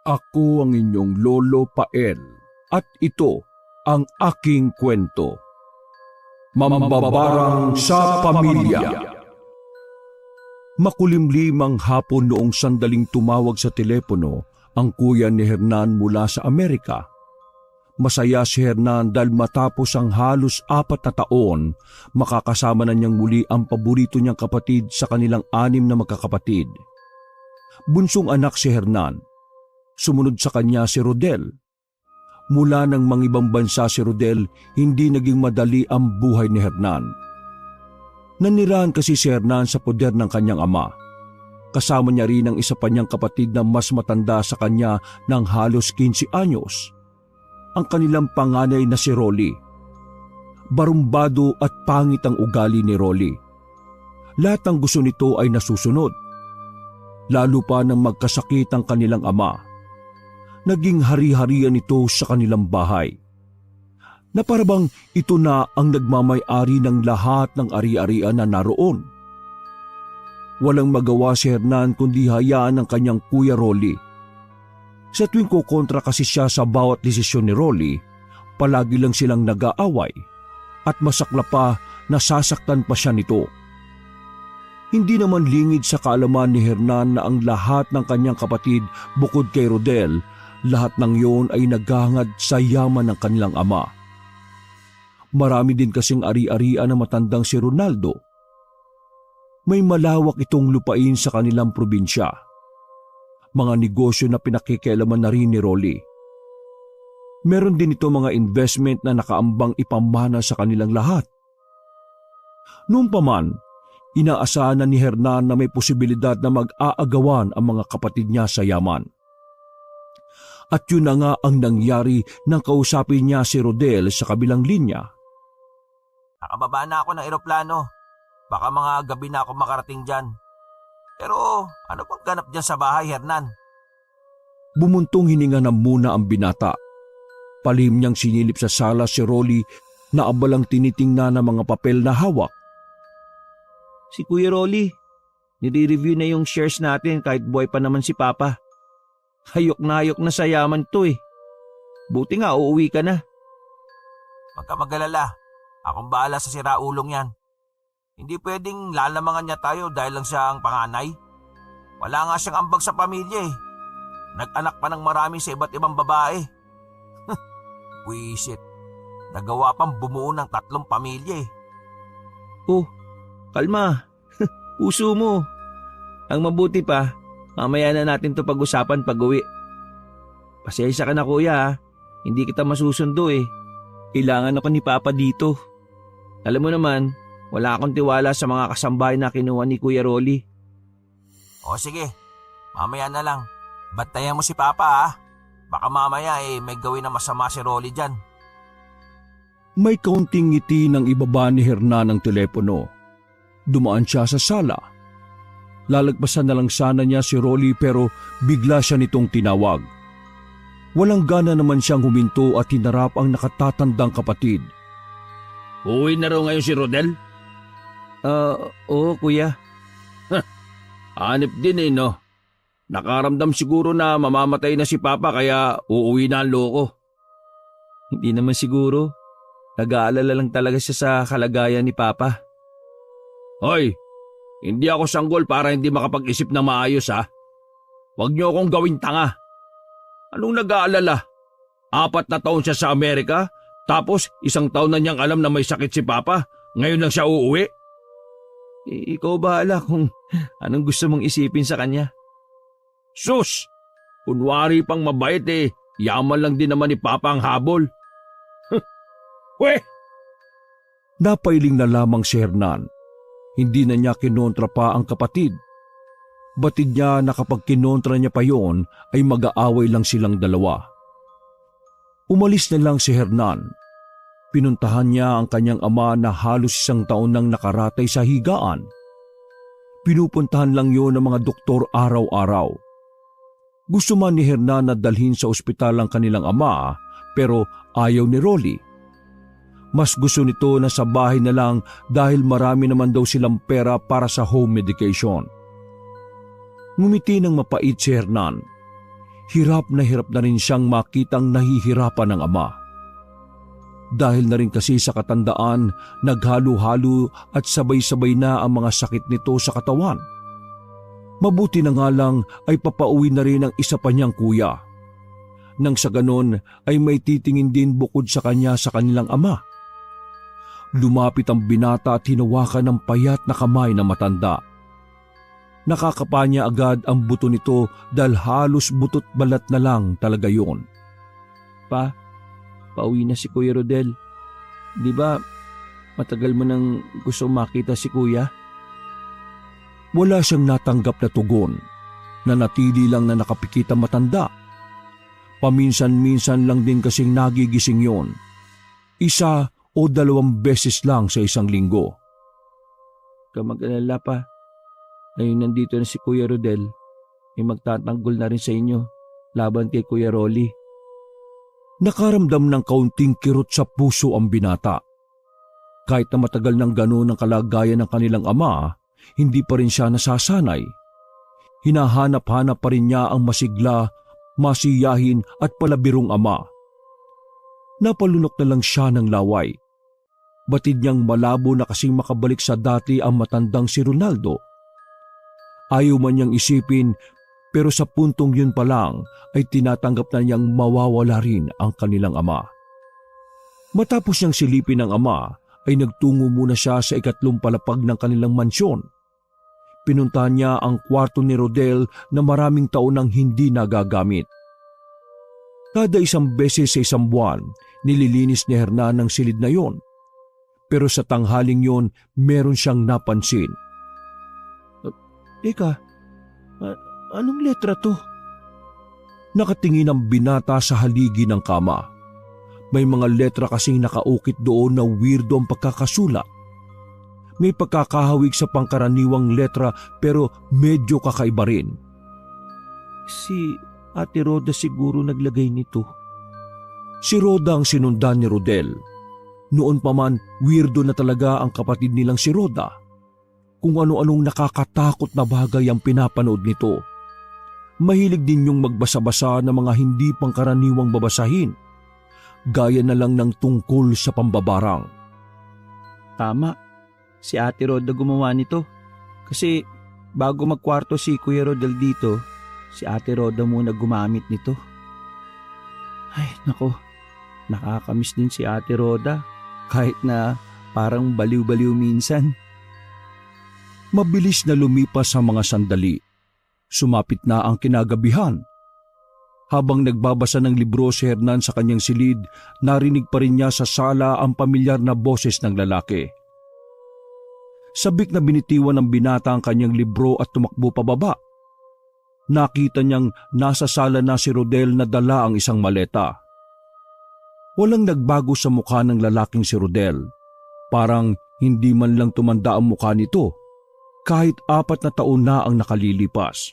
Ako ang inyong Lolo Pael at ito ang aking kwento. Mambabarang sa Pamilya. Makulimlimang hapon noong sandaling tumawag sa telepono ang kuya ni Hernan mula sa Amerika. Masaya si Hernan dahil matapos ang halos 4 na taon, makakasama na niyang muli ang paborito niyang kapatid sa kanilang 6 na magkakapatid. Bunsong anak si Hernan. Sumunod sa kanya si Rodel. Mula ng mangibang bansa si Rodel, hindi naging madali ang buhay ni Hernan. Nanirahan kasi si Hernan sa poder ng kanyang ama. Kasama niya rin ang isa pa niyang kapatid na mas matanda sa kanya ng halos 15 anyos. Ang kanilang panganay na si Rolly. Barumbado at pangit ang ugali ni Rolly. Lahat ng gusto nito ay nasusunod. Lalo pa nang magkasakit ang kanilang ama. Naging hari-harian ito sa kanilang bahay. Na parabang ito na ang nagmamay-ari ng lahat ng ari-arian na naroon. Walang magawa si Hernan kundi hayaan ng kanyang kuya Rolly. Sa tuwing kukontra kasi siya sa bawat desisyon ni Rolly, palagi lang silang nag-aaway at masakla pa nasasaktan pa siya nito. Hindi naman lingid sa kaalaman ni Hernan na ang lahat ng kanyang kapatid bukod kay Rodel, lahat ng iyon ay naghahangad sa yaman ng kanilang ama. Marami din kasing ari-arian na matandang si Ronaldo. May malawak itong lupain sa kanilang probinsya. Mga negosyo na pinakikialaman na rin ni Rolly. Meron din ito mga investment na nakaambang ipamana sa kanilang lahat. Noon pa man, inaasahan na ni Hernan na may posibilidad na mag-aagawan ang mga kapatid niya sa yaman. At yun na nga ang nangyari nang kausapin niya si Rodel sa kabilang linya. Nakababa na ako ng eroplano. Baka mga gabi na ako makarating dyan. Pero ano pang ganap dyan sa bahay, Hernan? Bumuntong hininga na muna ang binata. Palihim niyang sinilip sa sala si Rolly na abalang tinitingnan ng mga papel na hawak. Si Kuya Rolly, nire-review na yung shares natin kahit buhay pa naman si Papa. Hayok na sa yaman to eh. Buti nga uuwi ka na. Huwag ka mag-alala. Akong bahala sa siraulong yan. Hindi pwedeng lalamangan niya tayo dahil lang siya ang panganay. Wala nga siyang ambag sa pamilya eh. Nag-anak pa ng marami sa iba't ibang babae. Wisit. Nagawa pang bumuo ng 3 pamilya eh. Oh, kalma. Puso mo. Ang mabuti pa, mamaya na natin to pag-usapan pag-uwi. Pasensya ka na kuya ha. Hindi kita masusundo eh. Kailangan ako ni Papa dito. Alam mo naman, wala akong tiwala sa mga kasambahay na kinuha ni Kuya Rolly. O sige, mamaya na lang. Bantayan mo si Papa ha. Baka mamaya may gawin na masama si Rolly dyan. May kaunting ngiti ng ibaba ni Hernan ang telepono. Dumaan siya sa sala. Lalagpasan na lang sana niya si Rolly pero bigla siya nitong tinawag. Walang gana naman siyang huminto at hinarap ang nakatatandang kapatid. Uwi na raw ngayon si Rodel? Oo kuya. Hanip din eh no. Nakaramdam siguro na mamamatay na si Papa kaya uuwi na ang loko. Hindi naman siguro. Nag-aalala lang talaga siya sa kalagayan ni Papa. Hoy, hindi ako sanggol para hindi makapag-isip na maayos ha. Huwag niyo akong gawing tanga. Anong nag-aalala? 4 na taon siya sa Amerika, tapos 1 taon na niyang alam na may sakit si Papa, ngayon lang siya uuwi? Ikaw bahala kung anong gusto mong isipin sa kanya. Sus! Kunwari pang mabait eh, yaman lang din naman ni Papa ang habol. Weh! Napailing na lamang si Hernan. Hindi na niya kinontra pa ang kapatid. Batid niya na kapag kinontra niya pa yon ay mag-aaway lang silang dalawa. Umalis na lang si Hernan. Pinuntahan niya ang kanyang ama na halos 1 taon nang nakaratay sa higaan. Pinupuntahan lang yon ng mga doktor araw-araw. Gusto man ni Hernan na dalhin sa ospital ang kanilang ama pero ayaw ni Rolly. Mas gusto nito na sa bahay na lang dahil marami naman daw silang pera para sa home medication. Ngumiti ng mapait si Hernan. hirap na rin siyang makitang nahihirapan ng ama. Dahil na rin kasi sa katandaan, naghalo-halo at sabay-sabay na ang mga sakit nito sa katawan. Mabuti na nga lang ay papauwi na rin ang isa pa niyang kuya. Nang sa ganon ay may titingin din bukod sa kanya sa kanilang ama. Lumapit ang binata at hinawakan ng payat na kamay na matanda. Nakakapa niya agad ang buto nito dahil halos butot balat na lang talaga yun. Pa, pauwi na si Kuya Rodel. Di ba matagal mo nang gusto makita si Kuya? Wala siyang natanggap na tugon. Nanatili lang na nakapikit ang matanda. Paminsan-minsan lang din kasing nagigising yon. 1 o 2 beses lang sa isang linggo. Kamag-alala pa. Ngayon nandito na si Kuya Rodel, may magtatanggol na rin sa inyo laban kay Kuya Rolly. Nakaramdam ng kaunting kirot sa puso ang binata. Kahit na matagal ng gano'n ang kalagayan ng kanilang ama, hindi pa rin siya nasasanay. Hinahanap-hanap pa rin niya ang masigla, masiyahin at palabirong ama. Napalunok na lang siya ng laway. Batid niyang malabo na kasing makabalik sa dati ang matandang si Ronaldo. Ayaw man niyang isipin, pero sa puntong yun pa lang ay tinatanggap na niyang mawawala rin ang kanilang ama. Matapos niyang silipin ng ama, ay nagtungo muna siya sa 3 palapag ng kanilang mansyon. Pinuntahan niya ang kwarto ni Rodel na maraming taon nang hindi nagagamit. Kada 1 beses sa 1 buwan, nililinis ni Hernan ang silid na yon. Pero sa tanghaling yon, meron siyang napansin. Teka, anong letra to? Nakatingin ang binata sa haligi ng kama. May mga letra kasing nakaukit doon na weirdo ang pagkakasulat. May pagkakahawig sa pangkaraniwang letra pero medyo kakaiba rin. Si Ate Roda siguro naglagay nito. Si Roda ang sinundan ni Rodel. Noon pa man, weirdo na talaga ang kapatid nilang si Roda. Kung ano-anong nakakatakot na bagay ang pinapanood nito. Mahilig din yung magbasa-basa ng mga hindi pangkaraniwang babasahin. Gaya na lang ng tungkol sa pambabarang. Tama, si Ate Roda gumawa nito. Kasi bago magkwarto si Kuya Rodel dito, si Ate Roda muna gumamit nito. Ay, nako, nakakamiss din si Ate Roda kahit na parang baliw-baliw minsan. Mabilis na lumipas ang mga sandali. Sumapit na ang kinagabihan. Habang nagbabasa ng libro si Hernan sa kanyang silid, narinig pa rin niya sa sala ang pamilyar na boses ng lalaki. Sabik na binitiwan ng binata ang kanyang libro at tumakbo pababa. Nakita niyang nasa sala na si Rodel na dala ang isang maleta. Walang nagbago sa mukha ng lalaking si Rodel. Parang hindi man lang tumanda ang mukha nito. Kahit 4 na taon na ang nakalilipas.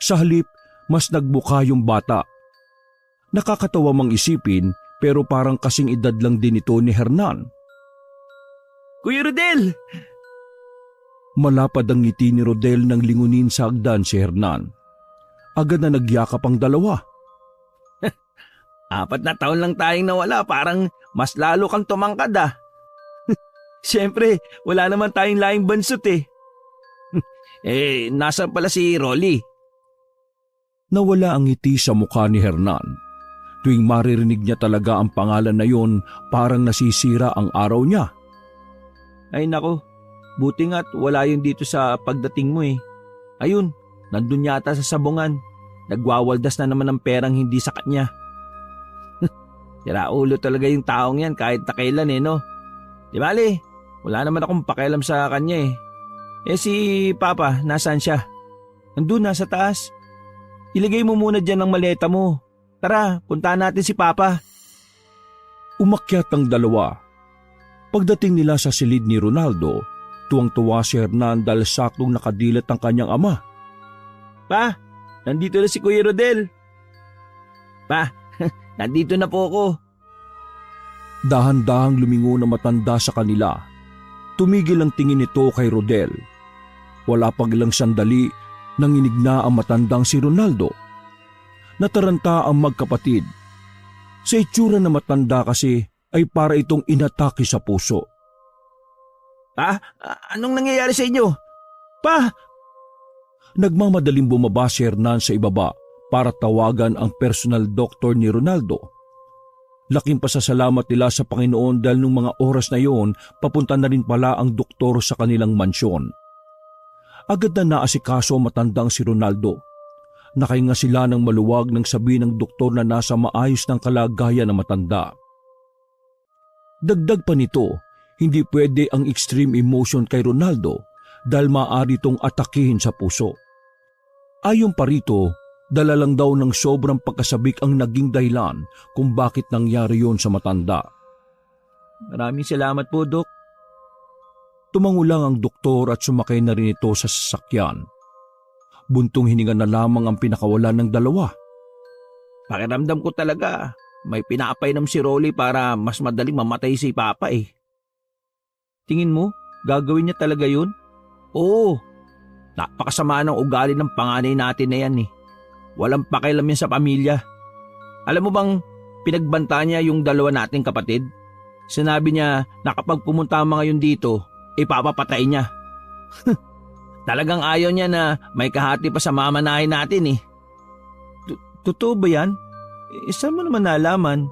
Sa halip, mas nagbuka yung bata. Nakakatawa mang isipin pero parang kasing edad lang din ito ni Hernan. Kuya Rodel! Malapad ang ngiti ni Rodel nang lingunin sa hagdan si Hernan. Agad na nagyakap ang dalawa. 4 na taon lang tayong nawala, parang mas lalo kang tumangkad ah. Siyempre, wala naman tayong laing bansot eh. Nasaan pala si Rolly? Nawala ang ngiti sa mukha ni Hernan. Tuwing maririnig niya talaga ang pangalan na yon, parang nasisira ang araw niya. Ay nako, buti nga't wala yun dito sa pagdating mo eh. Ayun, nandun yata sa sabungan. Nagwawaldas na naman ng perang hindi sa kanya. Siraulo talaga yung taong yan kahit na kailan eh no. Di bali, wala naman akong pakialam sa kanya eh. Si Papa, nasaan siya? Nandun, nasa taas. Ilagay mo muna dyan ang maleta mo. Tara, puntahan natin si Papa. Umakyat ang dalawa. Pagdating nila sa silid ni Ronaldo, tuwang-tuwa si Hernan dahil saktong nakadilat ang kanyang ama. Pa, nandito na si Kuya Rodel. Pa, nandito na po ako. Dahan-dahang lumingon na matanda sa kanila. Tumigil ang tingin nito kay Rodel. Wala pang ilang sandali, nanginig na ang matandang si Ronaldo. Nataranta ang magkapatid. Sa itsura na matanda kasi ay para itong inatake sa puso. Pa, anong nangyayari sa inyo? Pa! Nagmamadaling bumaba si Hernan sa ibaba para tawagan ang personal doctor ni Ronaldo. Laking pasasalamat nila sa Panginoon dahil nung mga oras na yon, papunta na rin pala ang doktor sa kanilang mansyon. Agad na naasikaso ang matandang si Ronaldo. Nakahinga sila ng maluwag nang sabihin ng doktor na nasa maayos ng kalagayan ng matanda. Dagdag pa nito, hindi pwede ang extreme emotion kay Ronaldo dahil maaari itong atakihin sa puso. Ayon pa rito, dala lang daw ng sobrang pagkasabik ang naging dahilan kung bakit nangyari yon sa matanda. Maraming salamat po, Dok. Tumango lang ang doktor at sumakay na rin ito sa sasakyan. Buntong hininga na lamang ang pinakawalan ng dalawa. Pakiramdam ko talaga, may pinapainom si Rolly para mas madaling mamatay si Papa eh. Tingin mo, gagawin niya talaga yun? Oo, napakasama ng ugali ng panganay natin na yan eh. Walang pakialam yan sa pamilya. Alam mo bang pinagbanta niya yung dalawa nating kapatid? Sinabi niya na kapag pumunta mga yun dito, ipapapatay niya. Talagang ayaw niya na may kahati pa sa mamanahin natin eh. Totoo ba yan? Saan mo naman nalaman?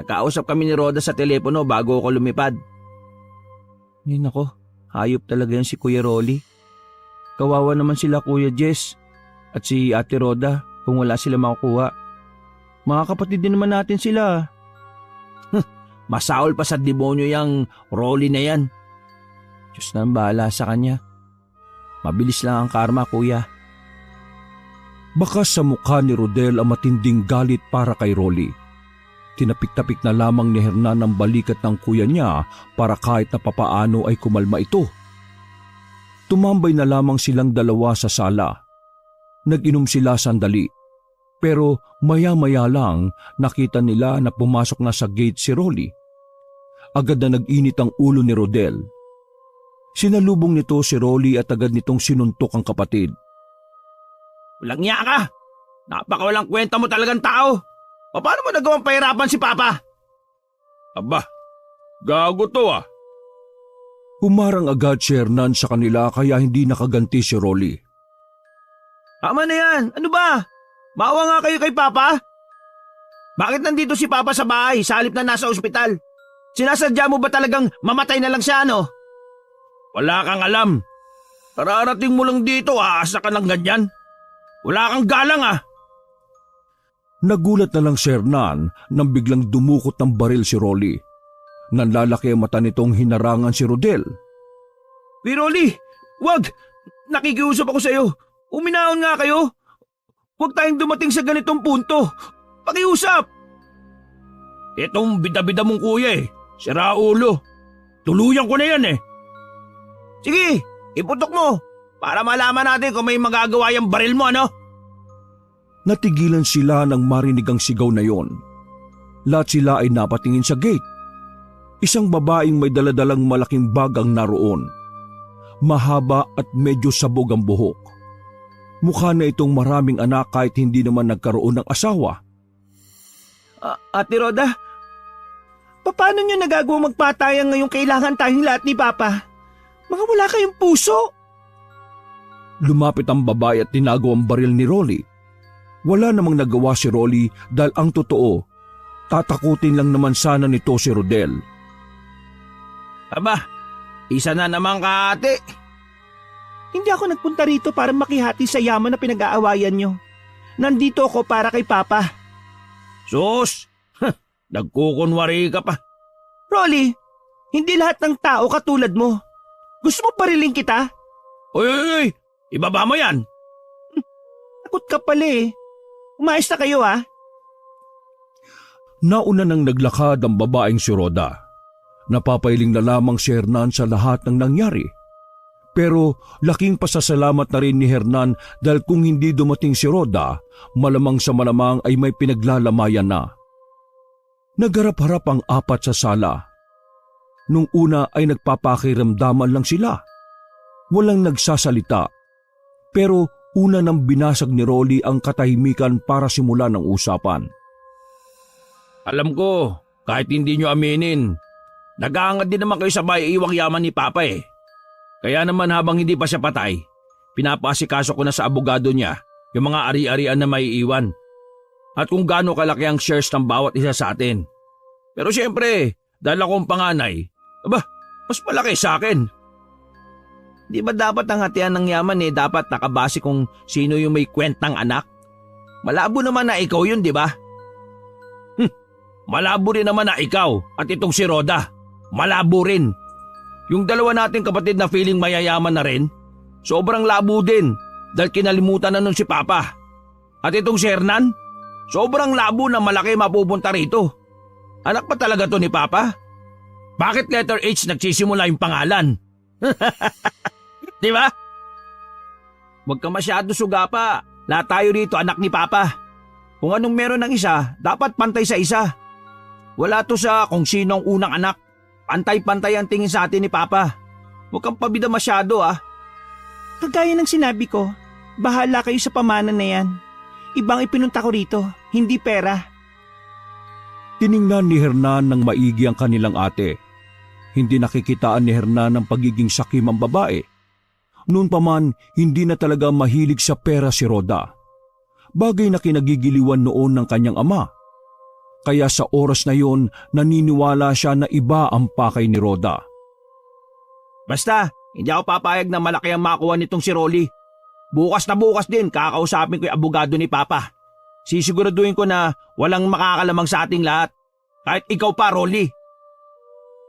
Nakausap kami ni Roda sa telepono bago ako lumipad. Ay nako, hayop talaga yan si Kuya Rolly. Kawawa naman sila Kuya Jess at si Ate Roda kung wala sila makukuha. Mga kapatid din naman natin sila. Masaol pa sa demonyo yung Rolly na yan. Diyos na ang bahala sa kanya. Mabilis lang ang karma, Kuya. Bakas sa mukha ni Rodel ang matinding galit para kay Rolly. Tinapik-tapik na lamang ni Hernan ang balikat ng kuya niya para kahit na papaano ay kumalma ito. Tumambay na lamang silang dalawa sa sala. Nag-inom sila sandali. Pero maya-maya lang nakita nila na pumasok na sa gate si Rolly. Agad na nag-init ang ulo ni Rodel. Sinalubong nito si Rolly at agad nitong sinuntok ang kapatid. Walang niya ka! Napakawalang kwenta mo talagang tao! Paano mo nagawang pahirapan si Papa? Aba, gago to ah. Humarang agad si Hernan sa kanila kaya hindi nakaganti si Rolly. Tama na yan! Ano ba? Maawa nga kayo kay Papa? Bakit nandito si Papa sa bahay sa halip na nasa ospital? Sinasadya mo ba talagang mamatay na lang siya, ano? Wala kang alam. Kararating mo lang dito, aasa ka ng ganyan. Wala kang galang ah. Nagulat na lang si Hernan nang biglang dumukot ng baril si Rolly. Nanlalaki ang mata nitong hinarangan si Rodel. Uy, Rolly! Wag! Nakikiusap ako sa iyo. Uminahon nga kayo. Huwag tayong dumating sa ganitong punto. Pakiusap! Itong bida-bida mong kuya eh. Sira ulo. Tuluyan ko na yan eh. Sige, iputok mo. Para malaman natin kung may magagawa yung baril mo, ano? Natigilan sila nang marinig ang sigaw na yon. Lahat sila ay napatingin sa gate. Isang babaeng may daladalang malaking bag ang naroon. Mahaba at medyo sabog ang buhok. Mukha na itong maraming anak kahit hindi naman nagkaroon ng asawa. Ate Roda, paano nyo nagagawa magpatayan ngayong kailangan tayong lahat ni Papa? Mga wala kayong puso. Lumapit ang babae at tinago ang baril ni Rolly. Wala namang nagawa si Rolly dahil ang totoo, tatakutin lang naman sana nito si Rodel. Aba, isa na naman ka ate. Hindi ako nagpunta rito para makihati sa yaman na pinag-aawayan nyo. Nandito ako para kay Papa. Sus! Nagkukunwari ka pa. Rolly, hindi lahat ng tao katulad mo. Gusto mo pariling kita? Uy! Ibaba mo yan! Takot ka pala eh. Umayos na kayo ah. Nauna nang naglakad ang babaeng si Roda. Napapailing na lamang si Hernan sa lahat ng nangyari. Pero laking pasasalamat na rin ni Hernan dahil kung hindi dumating si Roda, malamang sa malamang ay may pinaglalamayan na. Nagharap-harap ang apat sa sala. Nung una ay nagpapakiramdaman lang sila. Walang nagsasalita. Pero Una nang binasag ni Rolly ang katahimikan para simulan ang usapan. Alam ko, kahit hindi nyo aminin, nag-aangad din naman kayo sa maiiwang yaman ni Papa eh. Kaya naman habang hindi pa siya patay, pinapaasikaso ko na sa abogado niya yung mga ari-arian na maiiwan. At kung gaano kalaki ang shares ng bawat isa sa atin. Pero siyempre, dahil akong panganay, mas malaki sa akin. Di ba dapat ang hatian ng yaman dapat nakabase kung sino yung may kwentang anak? Malabo naman na ikaw yun, di ba? Malabo rin naman na ikaw at itong si Roda. Malabo rin. Yung dalawa nating kapatid na feeling mayayaman na rin, sobrang labo din dahil kinalimutan na nun si Papa. At itong si Hernan, sobrang labo na malaki mapupunta rito. Anak pa talaga to ni Papa? Bakit letter H nagsisimula yung pangalan? Di ba? Huwag ka masyado sugapa. Lahat tayo rito anak ni Papa. Kung anong meron ng isa, dapat pantay sa isa. Wala to sa kung sino ang unang anak. Pantay-pantay ang tingin sa atin ni Papa. Huwag kang pabida masyado Kagaya ng sinabi ko, bahala kayo sa pamanan na yan. Ibang ipinunta ko rito, hindi pera. Tiningnan ni Hernan ng maigi ang kanilang ate. Hindi nakikitaan ni Hernan ang pagiging sakim ang babae. Noon pa man, hindi na talaga mahilig sa pera si Roda. Bagay na kinagigiliwan noon ng kanyang ama. Kaya sa oras na yon, naniniwala siya na iba ang pakay ni Roda. Basta, hindi ako papayag na malaki ang makuha nitong si Rolly. Bukas na bukas din, kakausapin ko yung abogado ni Papa. Sisiguraduhin ko na walang makakalamang sa ating lahat. Kahit ikaw pa, Rolly.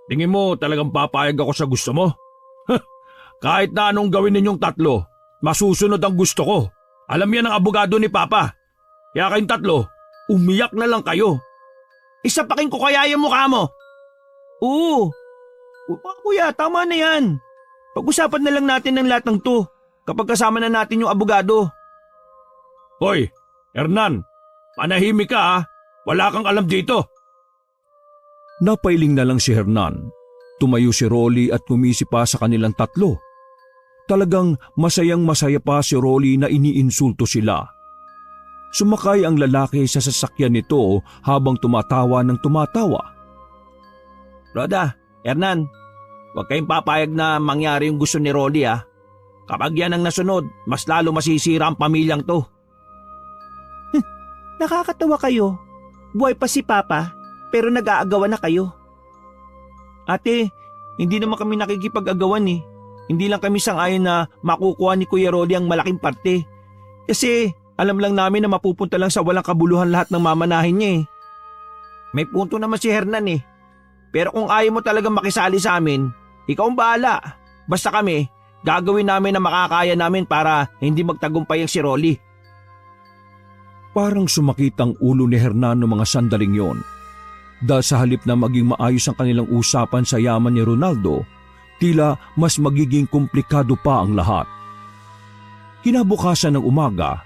Tingin mo talagang papayag ako sa gusto mo? Kahit na anong gawin ninyong tatlo, masusunod ang gusto ko. Alam yan ang abogado ni Papa. Kaya kayong tatlo, umiyak na lang kayo. Isapakin ko kaya yung mukha mo. Oo. Kuya, tama na yan. Pag-usapan na lang natin ng lahat ng to kapag kasama na natin yung abogado. Hoy, Hernan, manahimik ka. Wala kang alam dito. Napailing na lang si Hernan. Tumayo si Rolly at kumisi pa sa kanilang tatlo. Talagang masayang masaya pa si Rolly na iniinsulto sila. Sumakay ang lalaki sa sasakyan nito habang tumatawa ng tumatawa. Roda, Hernan, huwag kayong papayag na mangyari yung gusto ni Rolly Kapag yan ang nasunod, mas lalo masisira ang pamilyang to. Nakakatawa kayo. Buhay pa si Papa, pero nag-aagawan na kayo. Ate, hindi naman kami nakikipag-agawan Hindi lang kami sang-ayon na makukuha ni Kuya Rolly ang malaking parte. Kasi alam lang namin na mapupunta lang sa walang kabuluhan lahat ng mamanahin niya May punto naman si Hernan Pero kung ayaw mo talagang makisali sa amin, ikaw ang bahala. Basta kami, gagawin namin na makakaya namin para hindi magtagumpay ang si Rolly. Parang sumakit ang ulo ni Hernan noong mga sandaling yon. Dahil sa halip na maging maayos ang kanilang usapan sa yaman ni Ronaldo, tila mas magiging komplikado pa ang lahat. Kinabukasan ng umaga,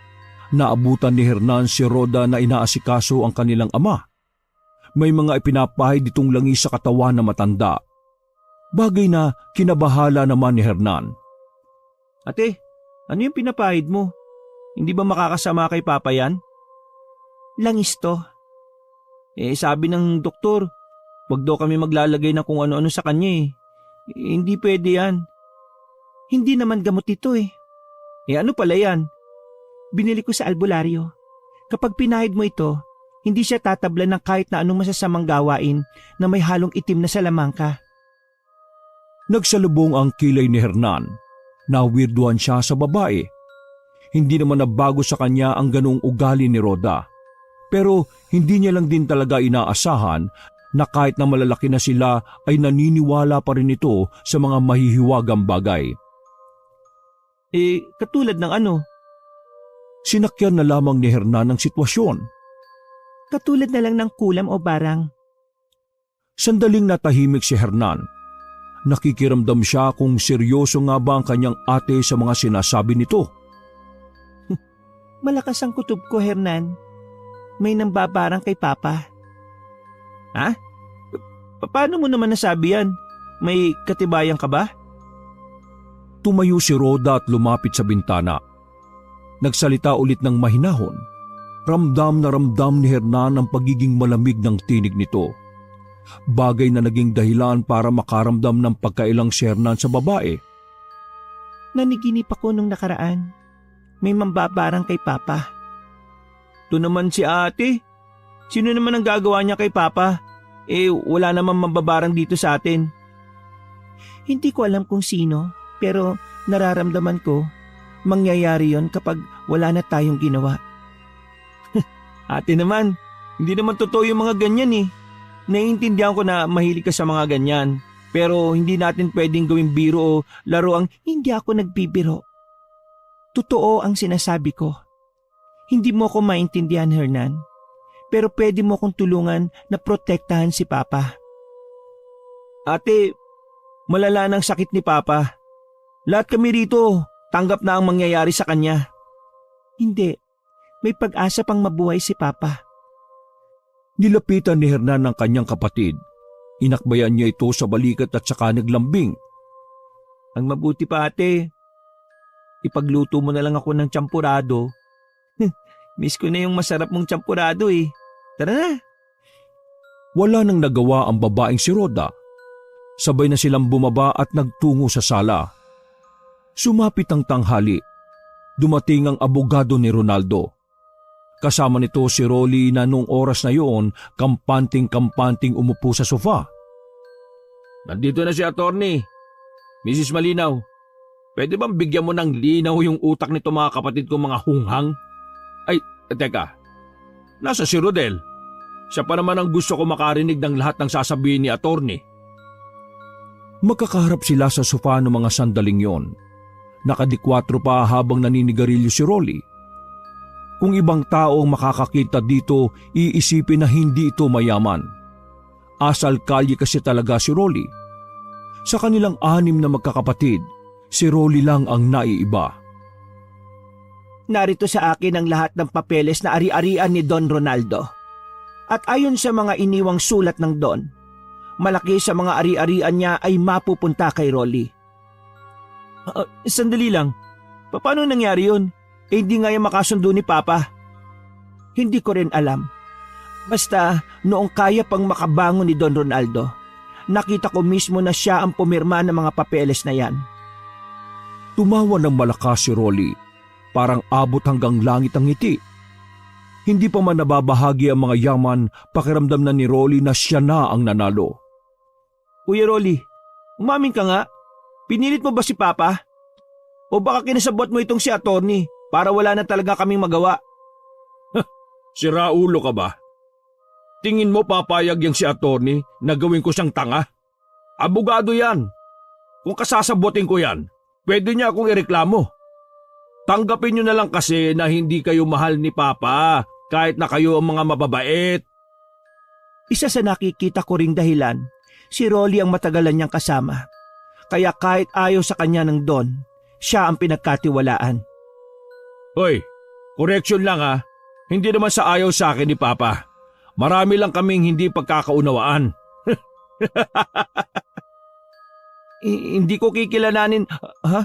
naabutan ni Hernan si Roda na inaasikaso ang kanilang ama. May mga ipinapahid ditong langis sa katawan na matanda. Bagay na kinabahala naman ni Hernan. Ate, ano yung pinapahid mo? Hindi ba makakasama kay Papa yan? Langis to. Sabi ng doktor, wag daw kami maglalagay ng kung ano-ano sa kanya Hindi pwede yan. Hindi naman gamot ito ano pala yan? Binili ko sa albularyo. Kapag pinahid mo ito, hindi siya tatablan ng kahit na anong masasamang gawain na may halong itim na salamangka. Nagsalubong ang kilay ni Hernan. Nawirduhan siya sa babae. Hindi naman nabago sa kanya ang ganong ugali ni Roda. Pero hindi niya lang din talaga inaasahan na kahit na malalaki na sila ay naniniwala pa rin ito sa mga mahihiwagang bagay. Katulad ng ano? Sinakyan na lamang ni Hernan ang sitwasyon. Katulad na lang ng kulam o barang. Sandaling natahimik si Hernan. Nakikiramdam siya kung seryoso nga ba ang kanyang ate sa mga sinasabi nito. Malakas ang kutob ko, Hernan. May nambabarang kay Papa. Ha? Paano mo naman nasabi yan? May katibayan ka ba? Tumayo si Roda at lumapit sa bintana. Nagsalita ulit ng mahinahon. Ramdam na ramdam ni Hernan ang pagiging malamig ng tinig nito. Bagay na naging dahilan para makaramdam ng pagkailang si Hernan sa babae. Naniginip ako nung nakaraan. May mambabarang kay Papa. Ito naman si ate. Sino naman ang gagawa niya kay Papa? Wala naman mambabarang dito sa atin. Hindi ko alam kung sino, pero nararamdaman ko, mangyayari yon kapag wala na tayong ginawa. Ate naman, hindi naman totoo yung mga ganyan eh. Naiintindihan ko na mahilig ka sa mga ganyan, pero hindi natin pwedeng gawing biro o laro ang hindi ako nagbibiro. Totoo ang sinasabi ko. Hindi mo ako maintindihan, Hernan, pero pwede mo akong tulungan na protektahan si Papa. Ate, malala ng sakit ni Papa. Lahat kami rito, tanggap na ang mangyayari sa kanya. Hindi, may pag-asa pang mabuhay si Papa. Nilapitan ni Hernan ang kanyang kapatid. Inakbayan niya ito sa balikat at saka naglambing. Ang mabuti pa ate, ipagluto mo na lang ako ng champurado. Miss ko na yung masarap mong champurado eh. Tara na. Wala nang nagawa ang babaeng si Rhoda. Sabay na silang bumaba at nagtungo sa sala. Sumapit ang tanghali. Dumating ang abogado ni Ronaldo. Kasama nito si Rolly na noong oras na yun, kampanting-kampanting umupo sa sofa. Nandito na si attorney. Mrs. Malinaw, pwede bang bigyan mo ng linaw yung utak nito mga kapatid ko mga hunghang? Ay, teka. Nasa si Rodel? Siya pa naman ang gusto ko makarinig ng lahat ng sasabihin ni attorney. Magkakaharap sila sa sofa ng mga sandaling yon. Nakadikwatro pa habang naninigarilyo si Rolly. Kung ibang tao ang makakakita dito, iisipin na hindi ito mayaman. Asal kalye kasi talaga si Rolly. Sa kanilang 6 na magkakapatid, si Rolly lang ang naiiba. Narito sa akin ang lahat ng papeles na ari-arian ni Don Ronaldo. At ayon sa mga iniwang sulat ng Don, malaki sa mga ari-arian niya ay mapupunta kay Rolly. Sandali lang, paano nangyari yun? Hindi nga yung makasundo ni Papa. Hindi ko rin alam. Basta noong kaya pang makabangon ni Don Ronaldo, nakita ko mismo na siya ang pumirma ng mga papeles na yan. Tumawa ng malakas si Rolly. Parang abot hanggang langit ang ngiti. Hindi pa man nababahagi ang mga yaman, pakiramdam na ni Rolly na siya na ang nanalo. Kuya Rolly, umamin ka nga. Pinilit mo ba si Papa? O baka kinasabot mo itong si attorney para wala na talaga kaming magawa? Siraulo ka ba? Tingin mo papayag yang si attorney na gawin ko siyang tanga? Abogado yan. Kung kasasabotin ko yan, pwede niya akong ireklamo. Tanggapin niyo na lang kasi na hindi kayo mahal ni Papa kahit na kayo ang mga mababait. Isa sa nakikita ko ring dahilan, si Rolly ang matagalan niyang kasama. Kaya kahit ayaw sa kanya ng Don, siya ang pinagkatiwalaan. Hoy, correction lang ha. Hindi naman sa ayaw sa akin ni Papa. Marami lang kaming hindi pagkakaunawaan. Hindi ko kikilalanin, ha?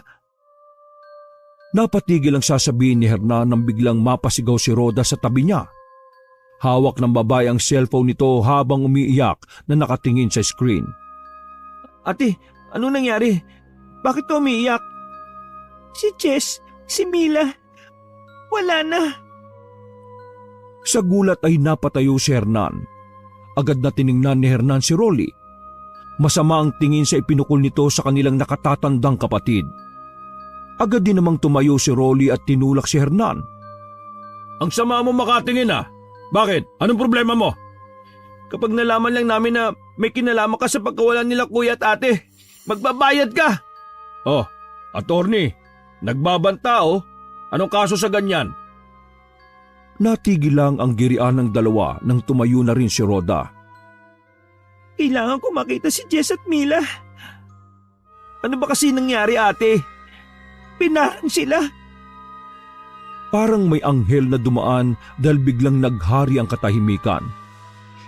Napatigil ang sasabihin ni Hernan nang biglang mapasigaw si Rhoda sa tabi niya. Hawak ng babae ang cellphone nito habang umiiyak na nakatingin sa screen. Ate, ano nangyari? Bakit ka umiiyak? Si Jess, si Mila, wala na. Sa gulat ay napatayo si Hernan. Agad na tiningnan ni Hernan si Rolly. Masama ang tingin sa ipinukol nito sa kanilang nakatatandang kapatid. Agad din namang tumayo si Rolly at tinulak si Hernan. Ang sama mo makatingin ah. Bakit? Anong problema mo? Kapag nalaman lang namin na may kinalaman ka sa pagkawalan nila kuya at ate, magbabayad ka. Oh, attorney, nagbabanta oh. Anong kaso sa ganyan? Natigil lang ang girian ng dalawa nang tumayo na rin si Rhoda. Kailangan ko makita si Jess at Mila. Ano ba kasi nangyari ate? Pinahan sila. Parang may anghel na dumaan dahil biglang naghari ang katahimikan.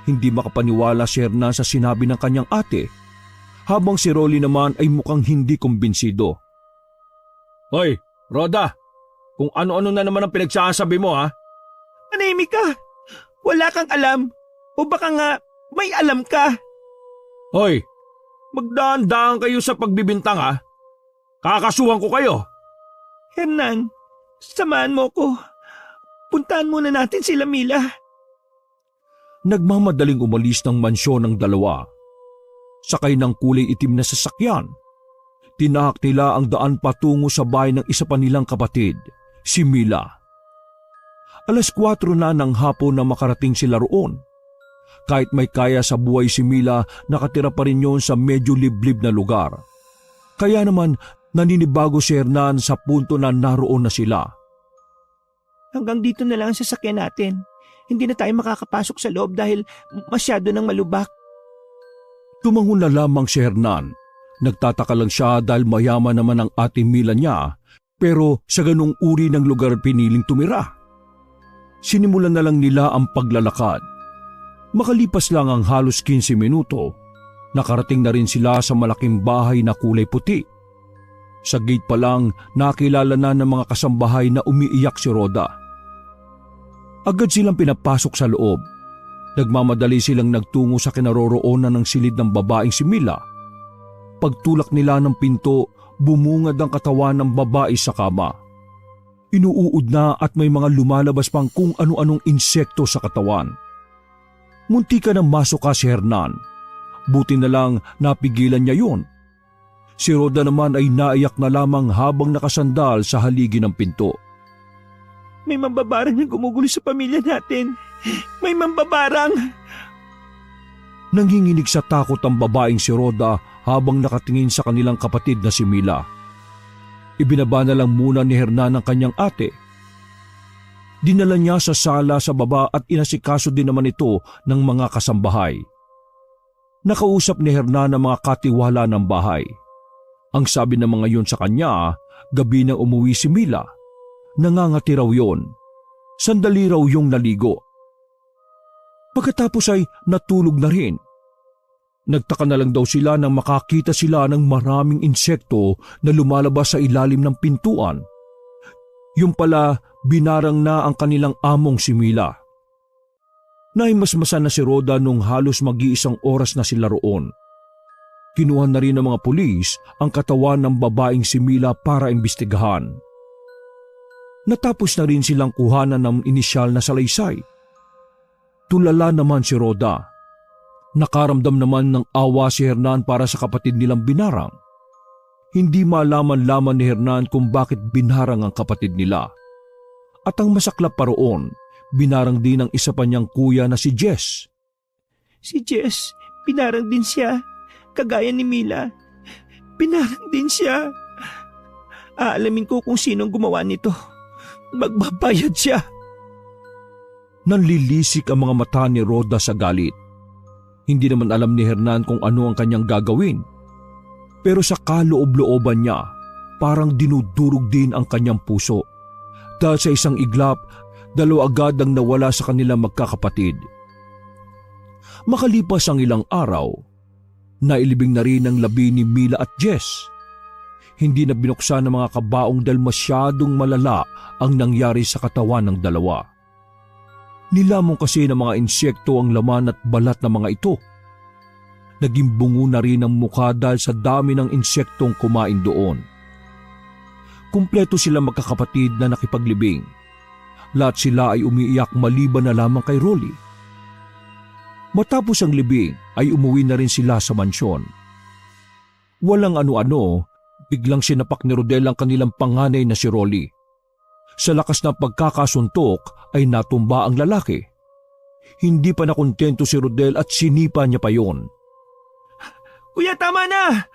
Hindi makapaniwala si Hernan sa sinabi ng kanyang ate, habang si Rolly naman ay mukhang hindi kumbinsido. Hoy, Rhoda, Kung ano-ano na naman ang pinagsasabi mo ha. Manahimik ka! Wala kang alam! O baka nga may alam ka! Hoy, magdaan-daan kayo sa pagbibintang ha. Kakasuhan ko kayo. Hernan, samahan mo ko. Puntahan muna natin sila Mila. Nagmamadaling umalis ng mansyon ng dalawa. Sakay ng kulay itim na sasakyan. Tinahak nila ang daan patungo sa bahay ng isa pa nilang kapatid, si Mila. 4:00 na ng hapon na makarating sila roon. Kahit may kaya sa buhay si Mila, nakatira pa rin yon sa medyo liblib na lugar. Kaya naman naninibago si Hernan sa punto na naroon na sila. Hanggang dito na lang ang sasakyan natin. Hindi na tayo makakapasok sa loob dahil masyado nang malubak. Tumangon na lamang si Hernan. Nagtataka lang siya dahil mayaman naman ang ate Mila niya, pero sa ganung uri ng lugar piniling tumira. Sinimulan na lang nila ang paglalakad. Makalipas lang ang halos 15 minuto, nakarating na rin sila sa malaking bahay na kulay puti. Sa gate pa lang nakilala na ng mga kasambahay na umiiyak si Rhoda. Agad silang pinapasok sa loob. Nagmamadali silang nagtungo sa kinaroroonan ng silid ng babaeng si Mila. Pagtulak nila ng pinto, bumungad ang katawan ng babae sa kama. Inuuod na at may mga lumalabas pang kung ano-anong insekto sa katawan. Munti ka nang masok si Hernan. Buti na lang napigilan niya yun. Si Rhoda naman ay naiyak na lamang habang nakasandal sa haligi ng pinto. May mambabarang na gumugulo sa pamilya natin. May mambabarang! Nanginginig sa takot ang babaeng si Rhoda habang nakatingin sa kanilang kapatid na si Mila. Ibinaba na lang muna ni Hernan ang kanyang ate. Dinala niya sa sala sa baba at inasikaso din naman ito ng mga kasambahay. Nakausap ni Hernan ang mga katiwala ng bahay. Ang sabi ng mga yun sa kanya, gabi nang umuwi si Mila. Nangangati raw yun. Sandali raw yung naligo. Pagkatapos ay natulog na rin. Nagtaka na lang daw sila nang makakita sila ng maraming insekto na lumalabas sa ilalim ng pintuan. Yung pala, binarang na ang kanilang among si Mila. Naimasmasan na si Rhoda nung halos mag-iisang oras na sila roon. Kinuha na rin ng mga pulis ang katawan ng babaeng si Mila para imbestigahan. Natapos na rin silang kuhanan ng inisyal na salaysay. Tulala naman si Rhoda. Nakaramdam naman ng awa si Hernan para sa kapatid nilang binarang. Hindi malaman-laman ni Hernan kung bakit binarang ang kapatid nila. At ang masaklap pa roon, binarang din ang isa pa niyang kuya na si Jess. Si Jess, binarang din siya. Kagaya ni Mila. Binarang din siya. Aalamin ko kung sinong gumawa nito. Magbabayad siya. Nanlilisik ang mga mata ni Rhoda sa galit. Hindi naman alam ni Hernan kung ano ang kanyang gagawin. Pero sa kaloob-looban niya, parang dinudurog din ang kanyang puso. Dahil sa isang iglap, dalawa agad ang nawala sa kanilang magkakapatid. Makalipas ang ilang araw, nailibing na rin ang labi ni Mila at Jess. Hindi na binuksan ng mga kabaong dahil masyadong malala ang nangyari sa katawan ng dalawa. Nilamong kasi ng mga insekto ang laman at balat ng mga ito. Naging bungo na rin ang mukha dahil sa dami ng insektong kumain doon. Kumpleto sila magkakapatid na nakipaglibing. Lahat sila ay umiiyak maliban na lamang kay Rolly. Matapos ang libing ay umuwi na rin sila sa mansyon. Walang ano-ano, biglang sinapak ni Rodel ang kanilang panganay na si Rolly. Sa lakas ng pagkakasuntok ay natumba ang lalaki. Hindi pa nakontento si Rodel at sinipa niya pa yon. Kuya, tama na!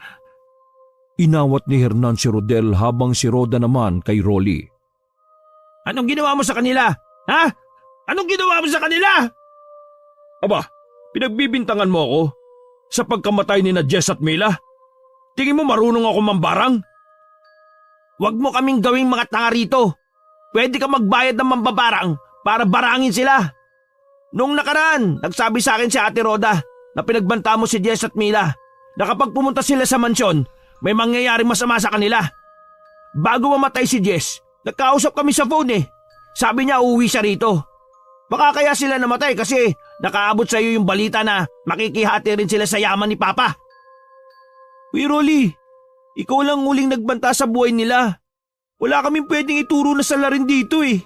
Inawat ni Hernan si Rodel habang si Rhoda naman kay Rolly. Anong ginawa mo sa kanila? Ha? Anong ginawa mo sa kanila? Aba, pinagbibintangan mo ako sa pagkamatay ni na Jess at Mila? Tingin mo marunong ako mambarang? Huwag mo kaming gawing mga tanga rito. Pwede ka magbayad ng mambabarang para barangin sila. Noong nakaraan, nagsabi sa akin si Ate Rhoda na pinagbanta mo si Jess at Mila na kapag pumunta sila sa mansyon, may mangyayaring masama sa kanila. Bago mamatay si Jess, Nagkausap kami sa phone eh. Sabi niya uuwi siya rito. Baka kaya sila namatay kasi nakaabot sa iyo yung balita na makikihati rin sila sa yaman ni Papa. Uy Rolly, ikaw lang huling nagbanta sa buhay nila. Wala kaming pwedeng ituro na salarin dito eh.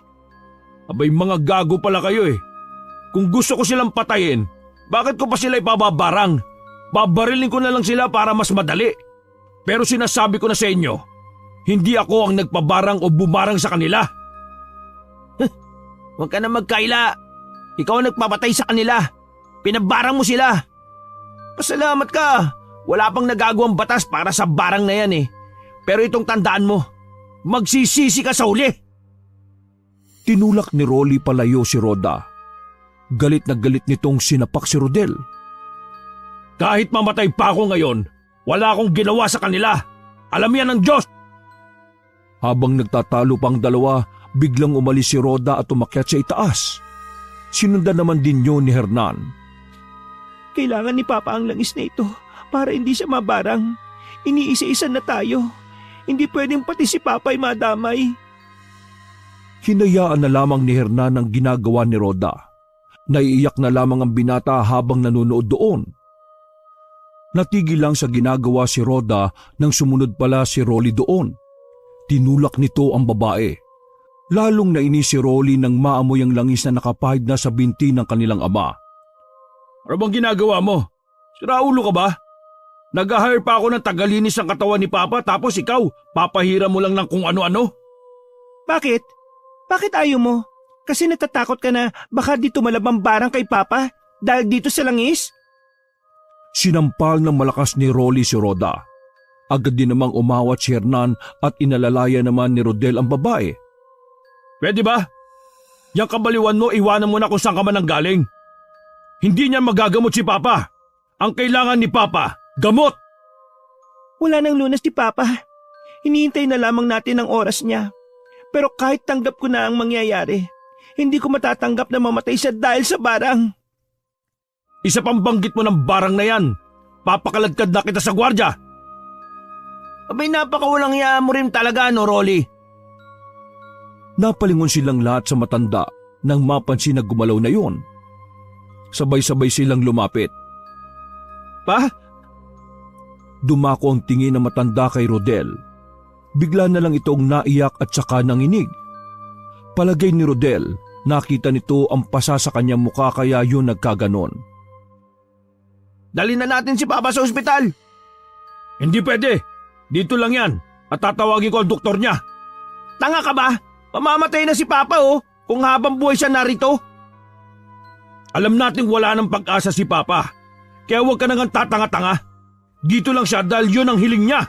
Abay mga gago pala kayo eh. Kung gusto ko silang patayin, bakit ko pa sila ipababarang? Babarilin ko na lang sila para mas madali. Pero sinasabi ko na sa inyo, hindi ako ang nagpabarang o bumarang sa kanila. Huwag ka na magkaila. Ikaw ang nagpapatay sa kanila. Pinabarang mo sila. Pasalamat ka. Wala pang nagagawang batas para sa barang na yan eh. Pero itong tandaan mo, magsisisi ka sa huli. Tinulak ni Rolly palayo si Roda. Galit na galit nitong sinapak si Rodel. Kahit mamatay pa ako ngayon, wala akong ginawa sa kanila. Alam yan ng Diyos. Habang nagtatalo pang dalawa, biglang umalis si Roda at umakyat sa itaas. Sinundan naman din yun ni Hernan. Kailangan ni Papa ang langis na ito para hindi siya mabarang. Iniisa-isa na tayo. Hindi pwedeng pati si Papa ay madamay. Hinayaan na lamang ni Hernan ang ginagawa ni Roda. Naiiyak na lamang ang binata habang nanonood doon. Natigil lang sa ginagawa si Roda nang sumunod pala si Rolly doon. Tinulak nito ang babae. Lalong nainis si Rolly nang maamoy ang langis na nakapahid na sa binti ng kanilang ama. Ano bang ginagawa mo? Siraulo ka ba? Nag-hire pa ako ng tagalinis ng katawan ni Papa tapos ikaw, papahira mo lang ng kung ano-ano? Bakit? Bakit ayaw mo? Kasi natatakot ka na baka dito malabang barang kay Papa dahil dito sa langis? Sinampal ng malakas ni Rolly si Roda. Agad din namang umawat si Hernan at inalalaya naman ni Rodel ang babae. Pwede ba? Yang kabaliwan mo, iwanan mo na kung saan ka man nanggaling. Hindi niya magagamot si Papa. Ang kailangan ni Papa, gamot! Wala nang lunas ni Papa. Hinihintay na lamang natin ang oras niya. Pero kahit tanggap ko na ang mangyayari, hindi ko matatanggap na mamatay siya dahil sa barang. Isa pang banggit mo ng barang na yan. Papakaladkad na kita sa gwardya. Abay napakawalang iya mo rin talaga no, Rolly. Napalingon silang lahat sa matanda nang mapansin na gumalaw na yon. Sabay-sabay silang lumapit. Pa? Dumako ang tingin ng matanda kay Rodel. Bigla na lang itong naiyak at saka nanginig. Palagay ni Rodel, nakita nito ang pasa sa kanyang mukha kaya yun nagkaganon. Dali na natin si Papa sa ospital. Hindi pwede. Dito lang yan at tatawagin ko ang doktor niya. Tanga ka ba? Mamamatay na si Papa kung habang buhay siya narito. Alam nating wala ng pag-asa si Papa. Kaya huwag ka nang tatanga-tanga. Dito lang siya dahil yun ang hiling niya.